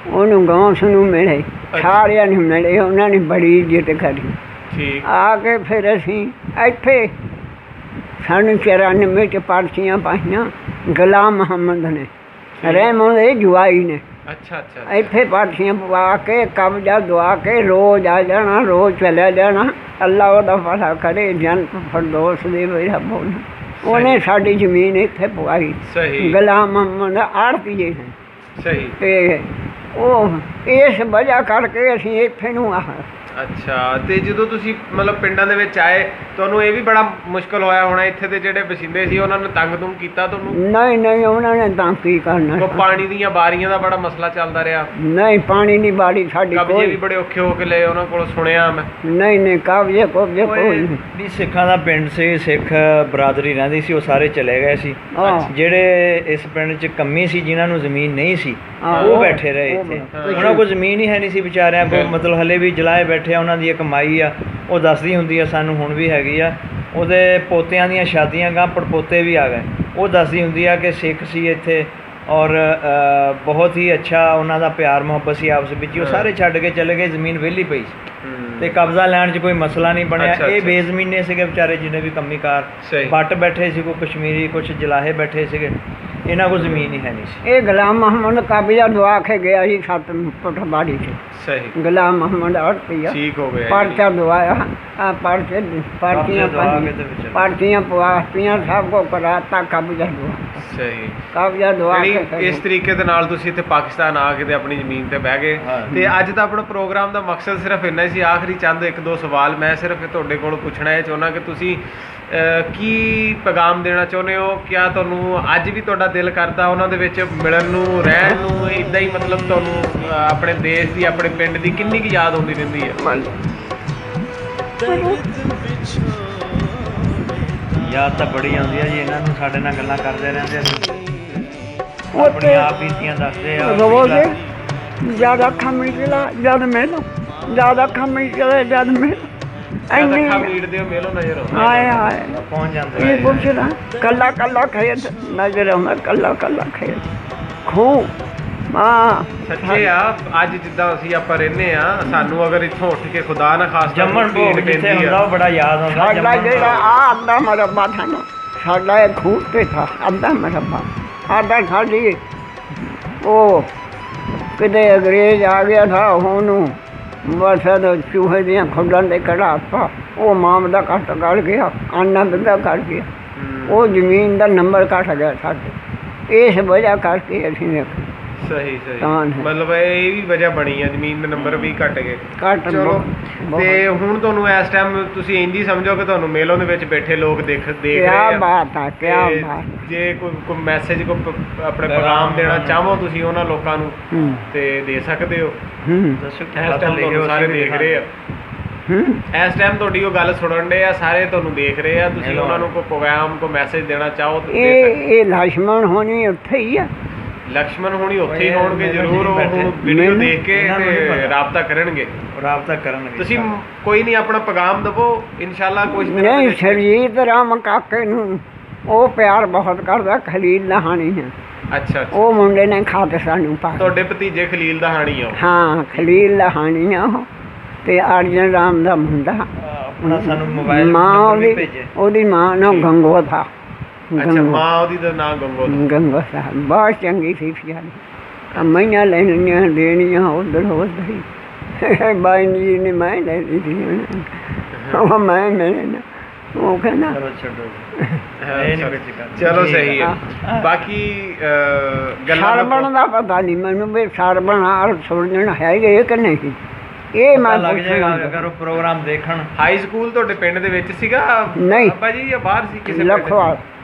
ਉਹਨੂੰ ਗੌਂਸ ਨੂੰ ਮਿਲੇ, ਸਾਰਿਆਂ ਨੂੰ ਮਿਲੇ। ਉਹਨਾਂ ਨੇ ਬੜੀ ਇੱਜ਼ਤ ਕਰੀ। ਠੀਕ। ਆ ਕੇ ਫਿਰ ਅਸੀਂ ਇੱਥੇ ਸਾਨੂੰ 94 'ਚ ਪਰਚੀਆਂ ਪਾਈਆਂ ਗੁਲਾਮ ਮੁਹੰਮਦ ਨੇ, ਰਹਿਮੋ ਦੇ ਜਵਾਈ ਨੇ। ਅੱਛਾ ਅੱਛਾ। ਇੱਥੇ ਪਰਚੀਆਂ ਪਵਾ ਕੇ ਕਬਜ਼ਾ ਦਵਾ ਕੇ ਰੋਜ਼ ਆ ਜਾਣਾ, ਰੋਜ਼ ਚਲਿਆ ਜਾਣਾ। ਅੱਲਾ ਉਹਦਾ ਭਲਾ ਕਰੇ, ਜੰਨਤ ਫਿਰਦੌਸ ਦੇ ਰੱਬ ਨੂੰ। ਉਹਨੇ ਸਾਡੀ ਜ਼ਮੀਨ ਇੱਥੇ ਪਵਾਈ। ਸਹੀ। ਗੁਲਾਮ ਮੁਹੰਮਦ ਆੜਤੀਏ ਨੇ। ਸਹੀ। ਤੇ ਉਹ ਇਸ ਵਜ੍ਹਾ ਕਰਕੇ ਅਸੀਂ ਇੱਥੇ ਨੂੰ ਆ। ਅੱਛਾ। ਤੇ ਜਦੋਂ ਤੁਸੀਂ ਮਤਲਬ ਪਿੰਡਾਂ ਦੇ ਵਿੱਚ ਆਏ ਤੁਹਾਨੂੰ ਇਹ ਵੀ ਬੜਾ ਮੁਸ਼ਕਲ ਹੋਇਆ ਹੋਣਾ ਇੱਥੇ ਦੇ ਜਿਹੜੇ ਵਸਿੰਦੇ ਸੀ ਉਹਨਾਂ ਨੇ ਤੰਗ ਤੁੰਗ ਕੀਤਾ ਤੁਹਾਨੂੰ? ਨਹੀਂ ਨਹੀਂ, ਉਹਨਾਂ ਨੇ ਤਾਂ ਕੀ ਕਰਨਾ। ਕੋ ਪਾਣੀ ਦੀਆਂ ਬਾਰੀਆਂ ਦਾ ਬੜਾ ਮਸਲਾ ਚੱਲਦਾ ਰਿਹਾ? ਨਹੀਂ, ਪਾਣੀ ਦੀ ਬਾਰੀ ਸਾਡੀ ਕਬਜ਼ੇ ਕੋਈ ਵੀ ਬੜੇ ਔਖੇ ਹੋ ਕੇ ਲਏ ਉਹਨਾਂ ਕੋਲ ਸੁਣਿਆ ਮੈਂ। ਨਹੀਂ ਨਹੀਂ, ਕਬਜ਼ੇ ਕੋਈ ਨਹੀਂ। ਵੀ ਸਿੱਖਾਂ ਦਾ ਪਿੰਡ ਸੀ, ਸਿੱਖ ਬਰਾਦਰੀ ਰਹਿੰਦੀ ਸੀ, ਉਹ ਸਾਰੇ ਚਲੇ ਗਏ ਸੀ। ਜਿਹੜੇ ਇਸ ਪਿੰਡ 'ਚ ਕੰਮੀ ਸੀ ਜਿਨ੍ਹਾਂ ਨੂੰ ਜ਼ਮੀਨ ਨਹੀਂ ਸੀ ਉਹ ਬੈਠੇ ਰਹੇ ਇੱਥੇ। ਉਹਨਾਂ ਕੋਲ ਜ਼ਮੀਨ ਹੀ ਹੈ ਨਹੀਂ ਸੀ ਵਿਚਾਰਿਆਂ ਕੋਲ, ਮਤਲਬ ਹਲੇ ਵੀ ਜਲਾਏ ਬੈਠੇ ਆ। ਉਹਨਾਂ ਦੀ ਇੱਕ ਮਾਈ ਆ ਉਹ ਦੱਸਦੀ ਹੁੰਦੀ ਆ ਸਾਨੂੰ, ਹੁਣ ਵੀ ਹੈਗੀ ਆ। ਉਹਦੇ ਪੋਤਿਆਂ ਦੀਆਂ ਸ਼ਾਦੀਆਂ ਗਾਂ ਪੜਪੋਤੇ ਵੀ ਆ ਗਏ। ਉਹ ਦੱਸਦੀ ਹੁੰਦੀ ਆ ਕਿ ਸਿੱਖ ਸੀ ਇੱਥੇ ਔਰ ਬਹੁਤ ਹੀ ਅੱਛਾ ਉਹਨਾਂ ਦਾ ਪਿਆਰ ਮੁਹੱਬਤ ਸੀ ਆਪਸ ਵਿੱਚ। ਉਹ ਸਾਰੇ ਛੱਡ ਕੇ ਚਲੇ ਗਏ, ਜ਼ਮੀਨ ਵਿਹਲੀ ਪਈ ਸੀ ਤੇ ਕਬਜ਼ਾ ਲੈਣ 'ਚ ਕੋਈ ਮਸਲਾ ਨਹੀਂ ਬਣਿਆ। ਇਹ ਬੇਜ਼ਮੀਨੇ ਸੀਗੇ ਵਿਚਾਰੇ ਜਿੰਨੇ ਵੀ ਕੰਮੀਕਾਰ ਬੱਟ ਬੈਠੇ ਸੀ, ਕੋਈ ਕਸ਼ਮੀਰੀ, ਕੁਛ ਜਲਾਹੇ ਬੈਠੇ ਸੀਗੇ। ਇਹਨਾਂ ਕੋਲ ਜ਼ਮੀਨ ਹੀ ਹੈ ਨਹੀਂ ਸੀ। ਇਹ ਗੁਲਾਮ ਮੁਹੰਮਦ ਕਬਜ਼ਾ ਦਵਾ ਕੇ ਗਿਆ ਸੀ 7 ਫੁੱਟ ਬਾੜੀ 'ਚ। ਸਹੀ। ਗੁਲਾਮ ਮੁਹੰਮਦ ਅੜਤੀਆ ਠੀਕ ਹੋ ਗਿਆ। ਪਰਚਾ ਦਵਾਇਆ। ਆ ਪਰਚੀਆਂ ਪਵਾਤੀਆਂ, ਸਭ ਕੋ ਕਰਾਤਾ, ਕਬਜ਼ਾ ਦਵਾ। ਸਹੀ। ਕਬਜ਼ਾ ਦਵਾ ਕੇ ਇਸ ਤਰੀਕੇ ਦੇ ਨਾਲ ਤੁਸੀਂ ਇੱਥੇ ਪਾਕਿਸਤਾਨ ਆ ਕੇ ਤੇ ਆਪਣੀ ਜ਼ਮੀਨ ਤੇ ਬਹਿ ਗਏ। ਤੇ ਅੱਜ ਦਾ ਆਪਣਾ ਪ੍ਰੋਗਰਾਮ ਦਾ ਮਕਸਦ ਸਿਰਫ ਇੰਨਾ ਹੀ ਸੀ। ਆਖਰੀ ਚੰਦ 1-2 ਸਵਾਲ ਮੈਂ ਸਿਰਫ ਤੁਹਾਡੇ ਕੋਲ ਪੁੱਛਣਾ ਇਹ ਚਾਹੁੰਦਾ ਕਿ ਤੁਸੀਂ ਕੀ ਪੈਗਾਮ ਦੇਣਾ ਚਾਹੁੰਦੇ ਹੋ? ਕਿਆ ਤੁਹਾਨੂੰ ਅੱਜ ਵੀ ਤੁਹਾਡਾ ਦਿਲ ਕਰਦਾ ਉਹਨਾਂ ਦੇ ਵਿੱਚ ਮਿਲਣ ਨੂੰ, ਰਹਿਣ ਨੂੰ? ਇੱਦਾਂ ਹੀ ਮਤਲਬ ਤੁਹਾਨੂੰ ਆਪਣੇ ਦੇਸ਼ ਦੀ, ਆਪਣੇ ਪਿੰਡ ਦੀ ਕਿੰਨੀ ਕੁ ਯਾਦ ਆਉਂਦੀ ਰਹਿੰਦੀ ਹੈ? ਯਾਦ ਤਾਂ ਬੜੀ ਆਉਂਦੀ ਹੈ ਜੀ ਇਹਨਾਂ ਨੂੰ। ਸਾਡੇ ਨਾਲ ਗੱਲਾਂ ਕਰਦੇ ਰਹਿੰਦੇ ਅਸੀਂ, ਆਪਣੀ ਆਪ ਬੀਤੀਆਂ ਦੱਸਦੇ ਆ। ਰੋਜ਼ ਜ਼ਿਆਦਾ ਅੱਖਾਂ ਮੀਟਲਾ ਜਦ ਮੈਨੂੰ, ਜ਼ਿਆਦਾ ਅੱਖਾਂ ਮੀਟਲੇ ਜਦ ਮੈਨੂੰ ਹਾਏ ਹਾਏ ਪਹੁੰਚ ਜਾਂਦੇ। ਇਹ ਪੁੱਛਣਾ ਕੱਲਾ ਕੱਲਾ ਖੇਤ ਨਜ਼ਰ ਆਉਂਦਾ, ਕੱਲਾ ਕੱਲਾ ਖੇਤ ਖੂਹ। ਹਾਂ ਸੱਚੇ ਆ। ਅੱਜ ਜਿੱਦਾਂ ਅਸੀਂ ਆਪਾਂ ਰਹਿੰਦੇ ਆ, ਸਾਨੂੰ ਅਗਰ ਇੱਥੋਂ ਉੱਠ ਕੇ ਖੁਦਾ ਨਾ ਖਾਸ ਜੰਮਣ ਭੋਗ ਜਿੱਥੇ ਹੁੰਦਾ ਉਹ ਬੜਾ ਯਾਦ ਆਉਂਦਾ। ਸਾਡਾ ਜਿਹੜਾ ਆ ਅੱਧਾ ਮਰਬਾ ਥਾ ਨਾ, ਸਾਡਾ ਇਹ ਖੂਹ ਤੇ ਥਾ ਅੱਧਾ ਮਰਬਾ। ਸਾਡਾ ਸਾਡੀ ਉਹ ਕਿਤੇ ਅੰਗਰੇਜ਼ ਆ ਗਿਆ ਥਾ, ਉਹਨੂੰ ਬਸ ਚੂਹੇ ਦੀਆਂ ਖੁੱਡਾਂ ਦੇ ਕਢਾਤਾ। ਉਹ ਮਾਮਲਾ ਘੱਟ ਕਰ ਗਿਆ, ਆਨਾ ਬਿੱਗਾ ਕਰ ਗਿਆ। ਉਹ ਜ਼ਮੀਨ ਦਾ ਨੰਬਰ ਘੱਟ ਗਿਆ ਸਾਡੇ। ਇਸ ਵਜ੍ਹਾ ਕਰਕੇ ਅਸੀਂ ਸਹੀ ਸਹੀ ਮਤਲਬ ਇਹ ਵੀ ਵਜ੍ਹਾ ਬਣੀ ਆ, ਜ਼ਮੀਨ ਦੇ ਨੰਬਰ ਵੀ ਘੱਟ ਗਏ। ਚਲੋ ਤੇ ਹੁਣ ਤੁਹਾਨੂੰ ਇਸ ਟਾਈਮ ਤੁਸੀਂ ਇੰਝ ਹੀ ਸਮਝੋ ਕਿ ਤੁਹਾਨੂੰ ਮੇਲੋਂ ਦੇ ਵਿੱਚ ਬੈਠੇ ਲੋਕ ਦੇਖ ਰਹੇ ਆ। ਕਿਆ ਬਾਤ ਆ, ਕਿਆ ਬਾਤ। ਜੇ ਕੋਈ ਮੈਸੇਜ ਕੋਈ ਆਪਣੇ ਪੈਗਾਮ ਦੇਣਾ ਚਾਹੋ ਤੁਸੀਂ ਉਹਨਾਂ ਲੋਕਾਂ ਨੂੰ ਤੇ ਦੇ ਸਕਦੇ ਹੋ। ਦੱਸੋ। ਇਸ ਟਾਈਮ ਤੁਹਾਨੂੰ ਸਾਰੇ ਦੇਖ ਰਹੇ ਆ, ਇਸ ਟਾਈਮ ਤੁਹਾਡੀ ਉਹ ਗੱਲ ਸੁਣਨ ਦੇ ਆ, ਸਾਰੇ ਤੁਹਾਨੂੰ ਦੇਖ ਰਹੇ ਆ। ਤੁਸੀਂ ਉਹਨਾਂ ਨੂੰ ਕੋਈ ਪੈਗਾਮ, ਕੋਈ ਮੈਸੇਜ ਦੇਣਾ ਚਾਹੋ ਤਾਂ ਦੇ ਸਕਦੇ। ਇਹ ਲక్ష్మణ ਹੋਣੀ ਉੱਥੇ ਹੀ ਆ। ਲਕਸ਼ਮਣ ਹੋਣੀ ਉੱਥੇ ਹੀ ਹੋਣਗੇ ਜ਼ਰੂਰ। ਉਹ ਵੀਡੀਓ ਦੇਖ ਕੇ ਰਾਬਤਾ ਕਰਨਗੇ। ਤੁਸੀਂ ਕੋਈ ਨਹੀਂ ਆਪਣਾ ਪੈਗਾਮ ਦੇਵੋ, ਇਨਸ਼ਾਅੱਲਾ ਕੁਝ ਦਿਨ। ਨਹੀਂ, ਸਰਜੀਤ ਰਾਮ ਕਾਕੇ ਨੂੰ ਉਹ ਪਿਆਰ ਬਹੁਤ ਕਰਦਾ। ਖਲੀਲ ਲਾਹਾਣੀ ਨੇ। ਅੱਛਾ। ਉਹ ਮੁੰਡੇ ਨੇ ਖਾਤ ਸਾਨੂੰ ਪਾ। ਤੁਹਾਡੇ ਭਤੀਜੇ ਖਲੀਲ ਲਾਹਾਣੀ ਆ? ਹਾਂ, ਖਲੀਲ ਲਾਹਾਣੀ ਆ ਉਹ। ਤੇ ਅਰਜਨ ਰਾਮ ਦਾ ਮੁੰਡਾ। ਆਪਣਾ ਸਾਨੂੰ ਮੋਬਾਈਲ ਉਹਦੀ ਮਾਂ ਨਾ ਗੰਗੋ ਥਾ। ਅੱਛਾ, ਮਾਂ ਉਹਦੀ ਦਾ ਨਾਮ ਗੰਗੋ ਸਾਹਿਬ ਬਹੁਤ ਚੰਗੀ ਸੀ ਪਿਆਰੀ। ਮਈਆਂ ਲੈਣੀਆਂ ਦੇਣੀਆਂ ਉਧਰ ਹੀ ਬਾਈ ਜੀ ਨੇ ਮੈਂ ਲੈ ਲਈ ਸੀ ਉਹ ਮੈਂ ਲੈਣਾ ਉਹ ਕਹਿੰਦਾ ਚਲੋ ਛੱਡੋ ਜੀ। ਇਹ ਨਹੀਂ ਵਿੱਚ ਗੱਲ। ਚਲੋ ਸਹੀ ਹੈ। ਬਾਕੀ ਗੱਲਾਂ ਸਰਬਣ ਦਾ ਪਤਾ ਨਹੀਂ ਮੈਨੂੰ ਵੀ ਸਰਬਣ ਆਲ ਸੁਣਨ ਹੈਗੇ ਕਿ ਨਹੀਂ ਇਹ ਮੈਂ ਲੱਗ ਜਾਏਗਾ ਪੁੱਛਣਾ ਅਗਰ ਉਹ ਪ੍ਰੋਗਰਾਮ ਦੇਖਣ। ਹਾਈ ਸਕੂਲ ਤੁਹਾਡੇ ਪਿੰਡ ਦੇ ਵਿੱਚ ਸੀਗਾ ਨਹੀਂ। ਬਾਬਾ ਜੀ ਜਾਂ ਬਾਹਰ ਸੀ ਕਿਸੇ ਪਿੰਡ 'ਚ? ਲਖਵਾਲ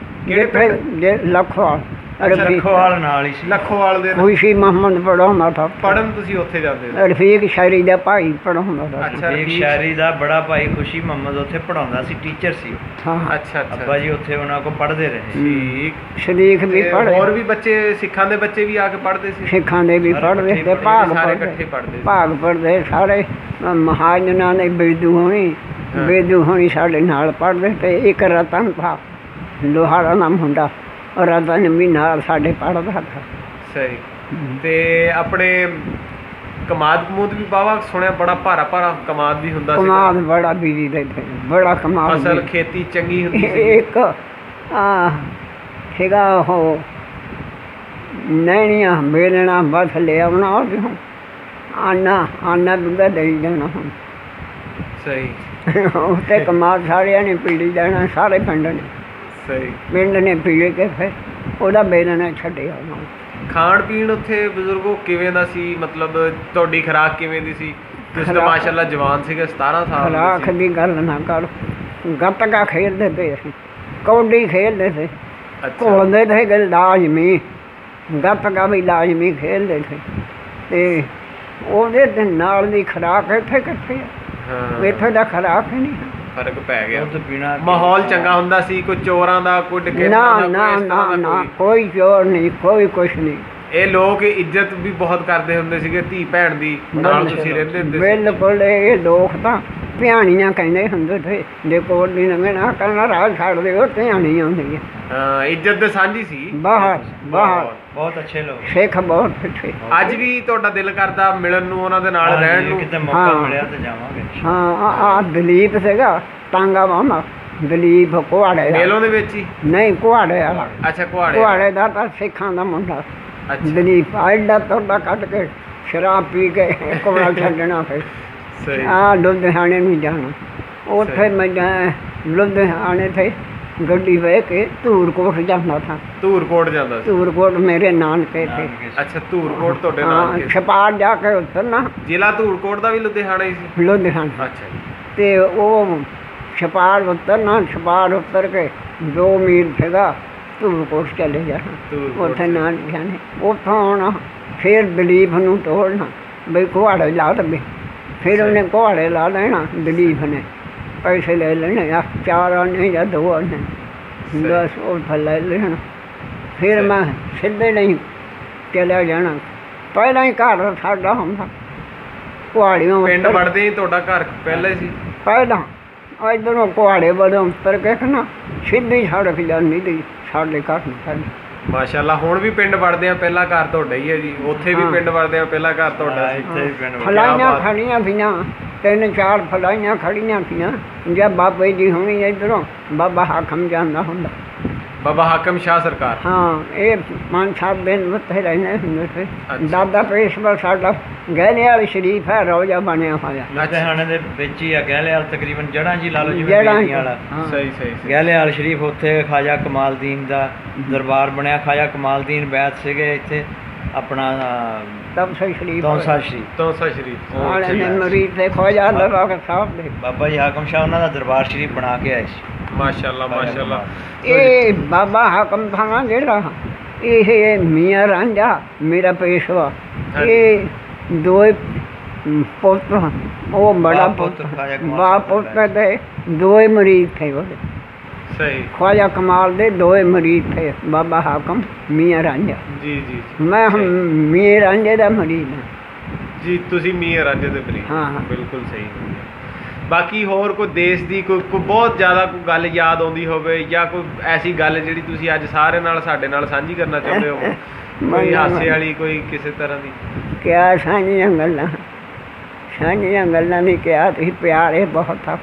ਕਿਹੜੇ ਪਿੰਡ? ਲਖਵਾਲ ਅੱਛਾ, ਰੱਖੋਵਾਲ ਨਾਲ ਹੀ ਸੀ। ਲਖੋਵਾਲ ਦੇ ਖੁਸ਼ੀ ਮੁਹੰਮਦ ਪੜਾਉਂਦਾ ਥਾ ਪੜਨ ਤੁਸੀਂ ਉੱਥੇ ਜਾਂਦੇ ਹੋ? ਰਫੀਕ ਸ਼ਾਇਰੀ ਦਾ ਭਾਈ ਪੜਾਉਂਦਾ ਥਾ ਅੱਛਾ ਇੱਕ ਸ਼ਾਇਰੀ ਦਾ ਬੜਾ ਭਾਈ ਖੁਸ਼ੀ ਮੁਹੰਮਦ ਉੱਥੇ ਪੜਾਉਂਦਾ ਸੀ, ਟੀਚਰ ਸੀ ਉਹ। ਹਾਂ ਅੱਛਾ ਅੱਬਾ ਜੀ ਉੱਥੇ ਉਹਨਾਂ ਕੋਲ ਪੜ੍ਹਦੇ ਰਹੇ। ਠੀਕ। ਸ਼ਰੀਕ ਵੀ ਤੇ ਪੜ੍ਹੇ ਹੋਰ ਵੀ ਬੱਚੇ ਸਿੱਖਾਂ ਦੇ ਬੱਚੇ ਵੀ ਆ ਕੇ ਪੜ੍ਹਦੇ ਸੀ? ਸਿੱਖਾਂ ਦੇ ਵੀ ਪੜ੍ਹਦੇ ਤੇ ਭਾਗ ਸਾਰੇ ਪੜ੍ਹਦੇ ਇਕੱਠੇ ਪੜ੍ਹਦੇ ਸੀ? ਭਾਗ ਪੜ੍ਹਦੇ ਸਾਰੇ ਮਹਾਜਨਾਂ ਦੇ ਬੇਦੂ ਹੋਣੀ ਸਾਡੇ ਨਾਲ ਪੜ੍ਹਦੇ ਤੇ ਇੱਕ ਰਤਨ ਥਾ ਲੋਹਾਰਾ ਨਾਮ ਹੁੰਦਾ ਰਤਨ ਵੀ ਨਾਲ ਸਾਡੇ ਪੜ੍ਹਦਾ ਥਾ। ਸਹੀ। ਤੇ ਆਪਣੇ ਕਮਾਦ ਕਮੂਦ ਵੀ ਬਾਵਾ ਸੁਣਿਆ ਬੜਾ ਭਾਰਾ ਭਾਰਾ ਕਮਾਦ ਵੀ ਹੁੰਦਾ ਸੀ? ਕਮਾਦ ਬੜਾ ਬੀਜੀ ਦੇ ਤੇ ਬੜਾ ਕਮਾਦ ਫਸਲ ਖੇਤੀ ਚੰਗੀ ਹੁੰਦੀ ਸੀ? ਇੱਕ ਸੀਗਾ ਉਹ ਨੈਣੀਆਂ ਮੇਲਣਾ ਬਸ ਲਿਆਉਣਾ ਉਹਨੂੰ ਆਨਾ ਦੁੱਧਾ ਦੇਈ ਜਾਣਾ ਹੁਣ। ਸਹੀ। ਉੱਥੇ ਕਮਾਦ ਸਾਰਿਆਂ ਨੇ ਪੀੜੀ ਜਾਣਾ ਸਾਰੇ ਪਿੰਡ ਨੇ ਸਹੀ। ਪਿੰਡ ਨੇ ਪੀੜ ਕੇ ਫਿਰ ਉਹਦਾ ਬੇਲਣਾ ਛੱਡਿਆ ਉਹਨਾਂ ਖਾਣ ਪੀਣ ਉੱਥੇ ਬਜ਼ੁਰਗੋ ਕਿਵੇਂ ਦਾ ਸੀ? ਮਤਲਬ ਤੁਹਾਡੀ ਖੁਰਾਕ ਕਿਵੇਂ ਦੀ ਸੀ? ਤੁਸੀਂ ਤਾਂ ਮਾਸ਼ਾਅੱਲਾ ਜਵਾਨ ਸੀਗੇ, 17 ਸਾਲ ਖੁਰਾਕ ਦੇ ਸੀ। ਦੀ ਗੱਲ ਨਾ ਕਰ ਗੱਤਕਾ ਖੇਡਦੇ ਤੇ ਅਸੀਂ ਕੌਡੀ ਖੇਡਦੇ ਤੇ ਅੱਛਾ। ਘੁਲਦੇ ਤੇ ਗੱਲ ਲਾਜ਼ਮੀ ਗੱਤਕਾ ਵੀ ਲਾਜ਼ਮੀ ਖੇਡਦੇ ਤੇ ਤੇ ਉਹਦੇ ਤੇ ਨਾਲ ਦੀ ਖੁਰਾਕ ਇੱਥੇ ਕਿੱਥੇ ਆ? ਹਾਂ, ਇੱਥੇ ਦਾ ਖੁਰਾਕ ਹੀ ਨਹੀਂ ਫਰਕ ਪੈ ਗਿਆ। ਦੁੱਧ ਪੀਣਾ ਮਾਹੌਲ ਚੰਗਾ ਹੁੰਦਾ ਸੀ? ਕੋਈ ਚੋਰਾਂ ਦਾ, ਕੋਈ ਡਕੈਤਾਂ ਨਾ ਦਾ, ਨਾ ਕੋਈ ਇਸ ਨਾ ਤਰ੍ਹਾਂ ਦਾ ਨਾ ਕੋਈ? ਕੋਈ ਚੋਰ ਨਹੀਂ ਕੋਈ ਕੁਛ ਨਹੀਂ ਇਹ ਲੋਕ ਇੱਜ਼ਤ ਵੀ ਬਹੁਤ ਕਰਦੇ ਹੁੰਦੇ ਸੀਗੇ ਧੀ ਭੈਣ ਦੀ, ਨਾਲ ਤੁਸੀਂ ਰਹਿੰਦੇ ਹੁੰਦੇ ਸੀ? ਬਿਲਕੁਲ ਇਹ ਲੋਕ ਤਾਂ ਧਿਆਣੀਆਂ ਕਹਿੰਦੇ ਹੁੰਦੇ ਤੇ ਜੇ ਕੋਲ ਦੀ ਲੰਘਣਾ ਕਰਨਾ ਰਾਹ ਛੱਡ ਦਿਓ ਧਿਆਣੀ ਆਉਂਦੀ ਹੈ। ਹਾਂ, ਇੱਜ਼ਤ ਦੇ ਸਾਂਝੀ ਸੀ। ਬਾਹਰ ਬਹੁਤ ਅੱਛੇ ਲੋਕ। ਸਿੱਖ ਬਹੁਤ ਪਿੱਛੇ ਅੱਜ ਵੀ ਤੁਹਾਡਾ ਦਿਲ ਕਰਦਾ ਮਿਲਣ ਨੂੰ, ਉਹਨਾਂ ਦੇ ਨਾਲ ਰਹਿਣ ਨੂੰ? ਕਿਤੇ ਮੌਕਾ ਹਾਂ। ਮਿਲਿਆ ਤਾਂ ਜਾਵਾਂਗੇ। ਹਾਂ ਆ ਦਲੀਪ ਸੀਗਾ ਟਾਂਗਾ ਮਾਮਾ ਦਲੀਪ ਕੁਹਾੜੇ ਦਾ ਮੇਲੋਂ ਦੇ ਵਿੱਚ ਹੀ? ਨਹੀਂ ਕੁਹਾੜੇ ਵਾਲਾ ਅੱਛਾ, ਕੁਹਾੜੇ। ਕੁਹਾੜੇ ਦਾ ਤਾਂ ਸਿੱਖਾਂ ਦਾ ਮੁੰਡਾ ਅੱਛਾ। ਦਲੀਪ ਐਡਾ ਤੋੜਾ ਕੱਢ ਕੇ ਸ਼ਰਾਬ ਪੀ ਕੇ ਕੋਲਾ ਛੱਡਣਾ ਫਿਰ ਸਹੀ। ਲੁਧਿਆਣੇ ਨੂੰ ਜਾਣਾ ਉੱਥੇ ਮੈਂ ਲੁਧਿਆਣੇ ਤੇ ਗੱਡੀ ਵੇ ਕੇ ਧੂਰਕੋਟ ਜਾਂਦਾ ਥਾ ਧੂਰਕੋਟ ਜਾਂਦਾ ਸੀ? ਧੂਰਕੋਟ ਮੇਰੇ ਨਾਨਕੇ ਥੇ ਅੱਛਾ, ਧੂਰਕੋਟ ਤੁਹਾਡੇ ਨਾਲ ਹਾਂ ਛਪਾਰ ਜਾ ਕੇ ਉਤਰਨਾ ਜ਼ਿਲ੍ਹਾ ਧੂਰਕੋਟ ਦਾ ਵੀ ਲੁਧਿਆਣਾ ਹੀ ਸੀ? ਲੁਧਿਆਣਾ ਅੱਛਾ ਜੀ। ਤੇ ਉਹ ਛਪਾਰ ਉਤਰਨਾ ਛਪਾਰ ਉਤਰ ਕੇ 2 ਮੀਲ ਸੀਗਾ ਧੂਰਕੋਟ ਚਲੇ ਜਾਣਾ ਧੂਰਕੋਟ ਉੱਥੇ ਨਾਨਕਿਆਂ ਨੇ ਉੱਥੋਂ ਆਉਣਾ ਫਿਰ ਦਲੀਪ ਨੂੰ ਤੋੜਨਾ ਬਈ ਕੁਹਾੜੇ ਲਾ ਦੇਵੇ ਫਿਰ ਉਹਨੇ ਕੁਹਾੜੇ ਲਾ ਲੈਣਾ ਦਲੀਪ ਨੇ ਪੈਸੇ ਲੈ ਲੈਣੇ 4 ਆਨੇ ਜਾਂ 2 ਆਨੇ 10 ਉਹ ਲੈ ਲੈਣਾ ਫਿਰ ਮੈਂ ਸਿੱਧੇ ਨਹੀਂ ਚਲਿਆ ਜਾਣਾ ਪਹਿਲਾਂ ਹੀ ਘਰ ਸਾਡਾ ਹੁੰਦਾ ਕੁਹਾੜੀਆਂ ਪਿੰਡ ਵੜਦੇ ਹੀ ਤੁਹਾਡਾ ਘਰ ਪਹਿਲੇ ਸੀ? ਪਹਿਲਾਂ ਇੱਧਰੋਂ ਕੁਹਾੜੇ ਵੱਲੋਂ ਉਤਰ ਕੇ ਨਾ ਸਿੱਧੀ ਸੜਕ ਜਾਂਦੀ ਤੀ ਸਾਡੇ ਘਰ ਨੂੰ ਪਹਿਲਾਂ। ਮਾਸ਼ਾਅੱਲਾ। ਹੁਣ ਵੀ ਪਿੰਡ ਵੜਦੇ ਆ ਪਹਿਲਾ ਘਰ ਤੁਹਾਡਾ ਹੀ ਹੈ ਜੀ? ਉੱਥੇ ਵੀ ਹਾਂ। ਪਿੰਡ ਵੜਦੇ ਆ ਪਹਿਲਾ ਘਰ ਤੁਹਾਡਾ ਸੀ? ਇੱਥੇ ਵੀ ਪਿੰਡ ਵਿੱਚ। ਫਲਾਈਆਂ ਬਾਤ। ਖੜੀਆਂ ਪਈਆਂ 3-4 ਫਲਾਈਆਂ ਖੜੀਆਂ ਪਈਆਂ ਜਾਂ ਬਾਬੇ ਜੀ ਹੋਣੀ ਇੱਧਰੋਂ ਬਾਬਾ ਹਾਕਮ ਜਾਂਦਾ ਹੁੰਦਾ ਬਾਬਾ ਹਾਕਮ ਸ਼ਾਹ ਸਰਕਾਰ? ਹਾਂ ਇਹ 5-7 ਦਿਨ ਉੱਥੇ ਰਹਿੰਦੇ ਹੁੰਦੇ ਸੀ ਅੱਛਾ। ਦਾਦਾ ਪੇਸ਼ਵਾ ਸਾਡਾ ਗਹਿਣੇ ਵਾਲੀ ਸ਼ਰੀਫ ਹੈ ਰੋਜ਼ਾ ਬਣਿਆ ਹੋਇਆ ਲੁਧਿਆਣੇ ਦੇ ਵਿੱਚ ਹੀ ਆ ਗਹਿਲੇਵਾਲ ਤਕਰੀਬਨ ਜੜ੍ਹਾਂ ਜੀ ਲਾ ਲਓ ਜਿਵੇਂ ਜੜ੍ਹਾਂ ਬੇਦੀਆਂ ਵਾਲਾ। ਹਾਂ। ਸਹੀ ਸਹੀ ਸਹੀ। ਗਹਿਲੇਵਾਲ ਸ਼ਰੀਫ ਉੱਥੇ ਖਾਜਾ ਕਮਾਲਦੀਨ ਦਾ ਦਰਬਾਰ ਬਣਿਆ। ਖਾਜਾ ਕਮਾਲਦੀਨ ਬੈਤ ਸੀਗੇ ਇੱਥੇ ਆਪਣਾ ਤਬਸਾ ਸ਼ਰੀਫ ਤੌਂਸਾ ਸ਼ਰੀਫ। ਤੌਂਸਾ ਸ਼ਰੀਫ। ਆਲੇ ਨੇ ਮਰੀਦ ਤੇ ਖੋਜਾ ਲਗਾ ਕੇ ਸਾਹਿਬ ਦੇ ਬਾਬਾ ਜੀ ਹਾਕਮ ਸ਼ਾਹ ਉਹਨਾਂ ਦਾ ਦਰਬਾਰ ਸ਼ਰੀਫ ਬਣਾ ਕੇ ਆਏ ਸੀ। ਮਾਸ਼ਾਅੱਲਾ ਮਾਸ਼ਾਅੱਲਾ। ਇਹ ਬਾਬਾ ਹਾਕਮ ਖਾਨਾ ਜਿਹੜਾ ਇਹ ਮੀਆਂ ਰਾਂਝਾ ਮੇਰਾ ਪੇਸ਼ਵਾ ਇਹ ਦੋ ਪੁੱਤ ਉਹ ਬੜਾ ਬਾਪ ਪੁੱਤ ਪੁੱਤ ਖਾਜਾ ਕਮਾਲ ਬਾਪ ਪੁੱਤ ਦੇ 2 ਮਰੀਦ ਥੇ ਉਹਦੇ ਸਹੀ। ख्वाजा कमाल दे 2 मरीज थे बाबा हाकम मियाँ रांझा ਜੀ ਜੀ मैं हम मियाँ रांझे का मरीज हाँ ਜੀ। ਤੁਸੀਂ ਮੀਆਂ ਰਾਂਝੇ ਦੇ ਮਰੀਜ਼? ਹਾਂ, ਹਾਂ। ਬਿਲਕੁਲ ਸਹੀ। ਬਾਕੀ ਹੋਰ ਕੋਈ ਦੇਸ਼ ਦੀ ਕੋਈ ਬਹੁਤ ਜ਼ਿਆਦਾ ਕੋਈ ਗੱਲ ਯਾਦ ਆਉਂਦੀ ਹੋਵੇ ਜਾਂ ਕੋਈ ਐਸੀ ਗੱਲ ਜਿਹੜੀ ਤੁਸੀਂ ਅੱਜ ਸਾਰੇ ਨਾਲ ਸਾਡੇ ਨਾਲ ਸਾਂਝੀ ਕਰਨਾ ਚਾਹੁੰਦੇ ਹੋ? ਕੋਈ ਹਾਸੇ ਵਾਲੀ, ਕੋਈ ਕਿਸੇ ਤਰ੍ਹਾਂ ਦੀ? क्या साझियाँ गल्लां नहीं क्या तुसीं प्यार है बहुत था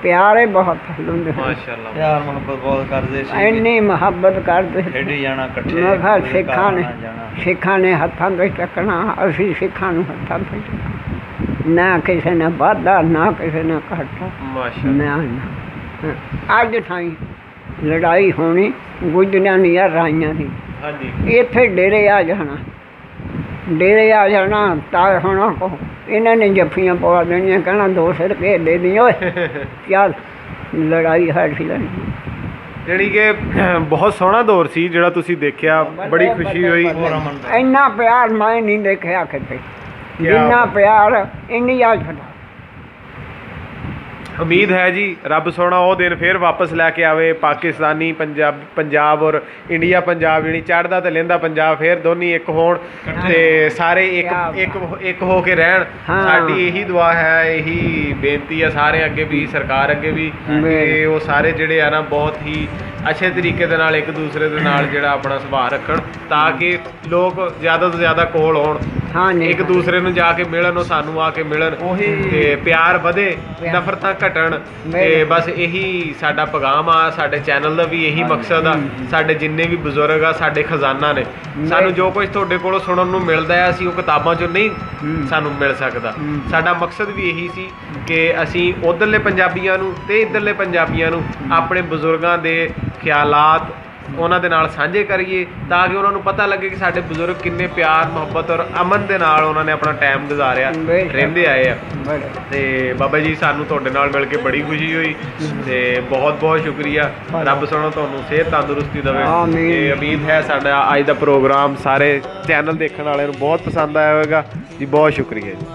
ਪਿਆਰੇ ਬਹੁਤ ਹੁੰਦੇ ਹਨ। ਮਾਸ਼ਾਅੱਲਾ। ਪਿਆਰ ਮੁਹੱਬਤ ਬਹੁਤ ਕਰਦੇ ਸੀ ਇੰਨੀ ਮੁਹੱਬਤ ਕਰਦੇ ਸੀ। ਖੇਡੀ ਜਾਣਾ ਇਕੱਠੇ ਮੈਂ ਕਿਹਾ ਪੂਰੇ ਸਿੱਖਾਂ ਨੇ ਘਰ ਨਾਲ ਜਾਣਾ। ਸਿੱਖਾਂ ਨੇ ਹੱਥਾਂ 'ਤੇ ਚੱਕਣਾ, ਅਸੀਂ ਸਿੱਖਾਂ ਨੂੰ ਹੱਥਾਂ 'ਤੇ ਚੱਕਣਾ, ਨਾ ਕਿਸੇ ਨੇ ਵਾਧਾ ਨਾ ਕਿਸੇ ਨੇ ਘਾਟਾ, ਮਾਸ਼ਾਅੱਲਾ। ਨਾ ਅੱਜ ਥਾਈ ਲੜਾਈ ਹੋਣੀ ਗੁੱਜਰਾਂ ਦੀਆਂ ਰਾਈਆਂ ਦੀ, ਹਾਂਜੀ ਇੱਥੇ ਡੇਰੇ ਆ ਜਾਣਾ, ਡੇਰੇ ਆ ਜਾਣਾ ਤਾਂ ਹੋਣਾ ਕੋ ਇਹਨਾਂ ਨੇ ਜੱਫੀਆਂ ਪਵਾ ਦੇਣੀਆਂ, ਕਹਿਣਾ 2 ਸਿਰ ਕੇ ਦੇ ਦੀ ਓਏ ਚੱਲ ਲੜਾਈ ਹਟ ਲੈਣੀ। ਜਿਹੜੀ ਕਿ ਬਹੁਤ ਸੋਹਣਾ ਦੌਰ ਸੀ ਜਿਹੜਾ ਤੁਸੀਂ ਦੇਖਿਆ, ਬੜੀ ਖੁਸ਼ੀ ਹੋਈ। ਇੰਨਾ ਪਿਆਰ ਮੈਂ ਨਹੀਂ ਦੇਖਿਆ ਕਿਤੇ, ਕਿਆ ਜਿੰਨਾ ਬਾਤ। ਪਿਆਰ ਇੰਡੀਆ 'ਚ ਛੱਡਾ। ਉਮੀਦ ਹੈ ਜੀ ਰੱਬ ਸੋਹਣਾ ਉਹ ਦਿਨ ਫਿਰ ਵਾਪਸ ਲੈ ਕੇ ਆਵੇ, ਪਾਕਿਸਤਾਨੀ ਪੰਜਾਬ ਔਰ ਇੰਡੀਆ ਪੰਜਾਬ, ਜਿਹੜੀ ਚੜ੍ਹਦਾ ਤੇ ਲਹਿੰਦਾ ਪੰਜਾਬ ਫਿਰ ਦੋਨੀ ਇੱਕ ਹੋਣ ਤੇ ਸਾਰੇ ਇੱਕ ਹੋ ਕੇ ਰਹਿਣ। ਹਾਂ। ਸਾਡੀ ਇਹੀ ਦੁਆ ਹੈ, ਇਹੀ ਬੇਨਤੀ ਹੈ ਸਾਰੇ ਅੱਗੇ ਵੀ, ਸਰਕਾਰ ਅੱਗੇ ਵੀ, ਕਿ ਉਹ ਸਾਰੇ ਜਿਹੜੇ ਆ ਨਾ ਬਹੁਤ ਹੀ ਅੱਛੇ ਤਰੀਕੇ ਦੇ ਨਾਲ ਇੱਕ ਦੂਸਰੇ ਦੇ ਨਾਲ ਜਿਹੜਾ ਆਪਣਾ ਸੁਭਾਅ ਰੱਖਣ, ਤਾਂ ਕਿ ਲੋਕ ਜ਼ਿਆਦਾ ਤੋਂ ਜ਼ਿਆਦਾ ਕੋਲ ਹੋਣ, ਹਾਂ ਨਹੀਂ ਇੱਕ ਦੂਸਰੇ ਨੂੰ ਜਾ ਕੇ ਮਿਲਣ, ਉਹ ਸਾਨੂੰ ਆ ਕੇ ਮਿਲਣ, ਤੇ ਪਿਆਰ ਵਧੇ, ਨਫ਼ਰਤਾਂ ਘਟਣ। ਤੇ ਬਸ ਇਹੀ ਸਾਡਾ ਪੈਗਾਮ ਆ, ਸਾਡੇ ਚੈਨਲ ਦਾ ਵੀ ਇਹੀ ਮਕਸਦ ਆ। ਸਾਡੇ ਜਿੰਨੇ ਵੀ ਬਜ਼ੁਰਗ ਆ ਸਾਡੇ ਖਜ਼ਾਨਾ ਨੇ, ਸਾਨੂੰ ਜੋ ਕੁਝ ਤੁਹਾਡੇ ਕੋਲੋਂ ਸੁਣਨ ਨੂੰ ਮਿਲਦਾ ਹੈ ਅਸੀਂ ਉਹ ਕਿਤਾਬਾਂ 'ਚੋਂ ਨਹੀਂ ਸਾਨੂੰ ਮਿਲ ਸਕਦਾ। ਸਾਡਾ ਮਕਸਦ ਵੀ ਇਹੀ ਸੀ ਕਿ ਅਸੀਂ ਉੱਧਰਲੇ ਪੰਜਾਬੀਆਂ ਨੂੰ ਤੇ ਇੱਧਰਲੇ ਪੰਜਾਬੀਆਂ ਨੂੰ ਆਪਣੇ ਬਜ਼ੁਰਗਾਂ ਦੇ ਖਿਆਲਾਤ ਉਹਨਾਂ ਦੇ ਨਾਲ ਸਾਂਝੇ ਕਰੀਏ, ਤਾਂ ਕਿ ਉਹਨਾਂ ਨੂੰ ਪਤਾ ਲੱਗੇ ਕਿ ਸਾਡੇ ਬਜ਼ੁਰਗ ਕਿੰਨੇ ਪਿਆਰ ਮੁਹੱਬਤ ਔਰ ਅਮਨ ਦੇ ਨਾਲ ਉਹਨਾਂ ਨੇ ਆਪਣਾ ਟਾਈਮ ਗੁਜ਼ਾਰਿਆ, ਰਹਿੰਦੇ ਆਏ ਆ। ਤੇ ਬਾਬਾ ਜੀ ਸਾਨੂੰ ਤੁਹਾਡੇ ਨਾਲ ਮਿਲ ਕੇ ਬੜੀ ਖੁਸ਼ੀ ਹੋਈ ਤੇ ਬਹੁਤ ਬਹੁਤ ਸ਼ੁਕਰੀਆ। ਰੱਬ ਸੋਹਣਾ ਤੁਹਾਨੂੰ ਸਿਹਤ ਤੰਦਰੁਸਤੀ ਦੇਵੇ। ਤੇ ਉਮੀਦ ਹੈ ਸਾਡਾ ਅੱਜ ਦਾ ਪ੍ਰੋਗਰਾਮ ਸਾਰੇ ਚੈਨਲ ਦੇਖਣ ਵਾਲਿਆਂ ਨੂੰ ਬਹੁਤ ਪਸੰਦ ਆਇਆ ਹੋਵੇਗਾ ਜੀ। ਬਹੁਤ ਸ਼ੁਕਰੀਆ ਜੀ।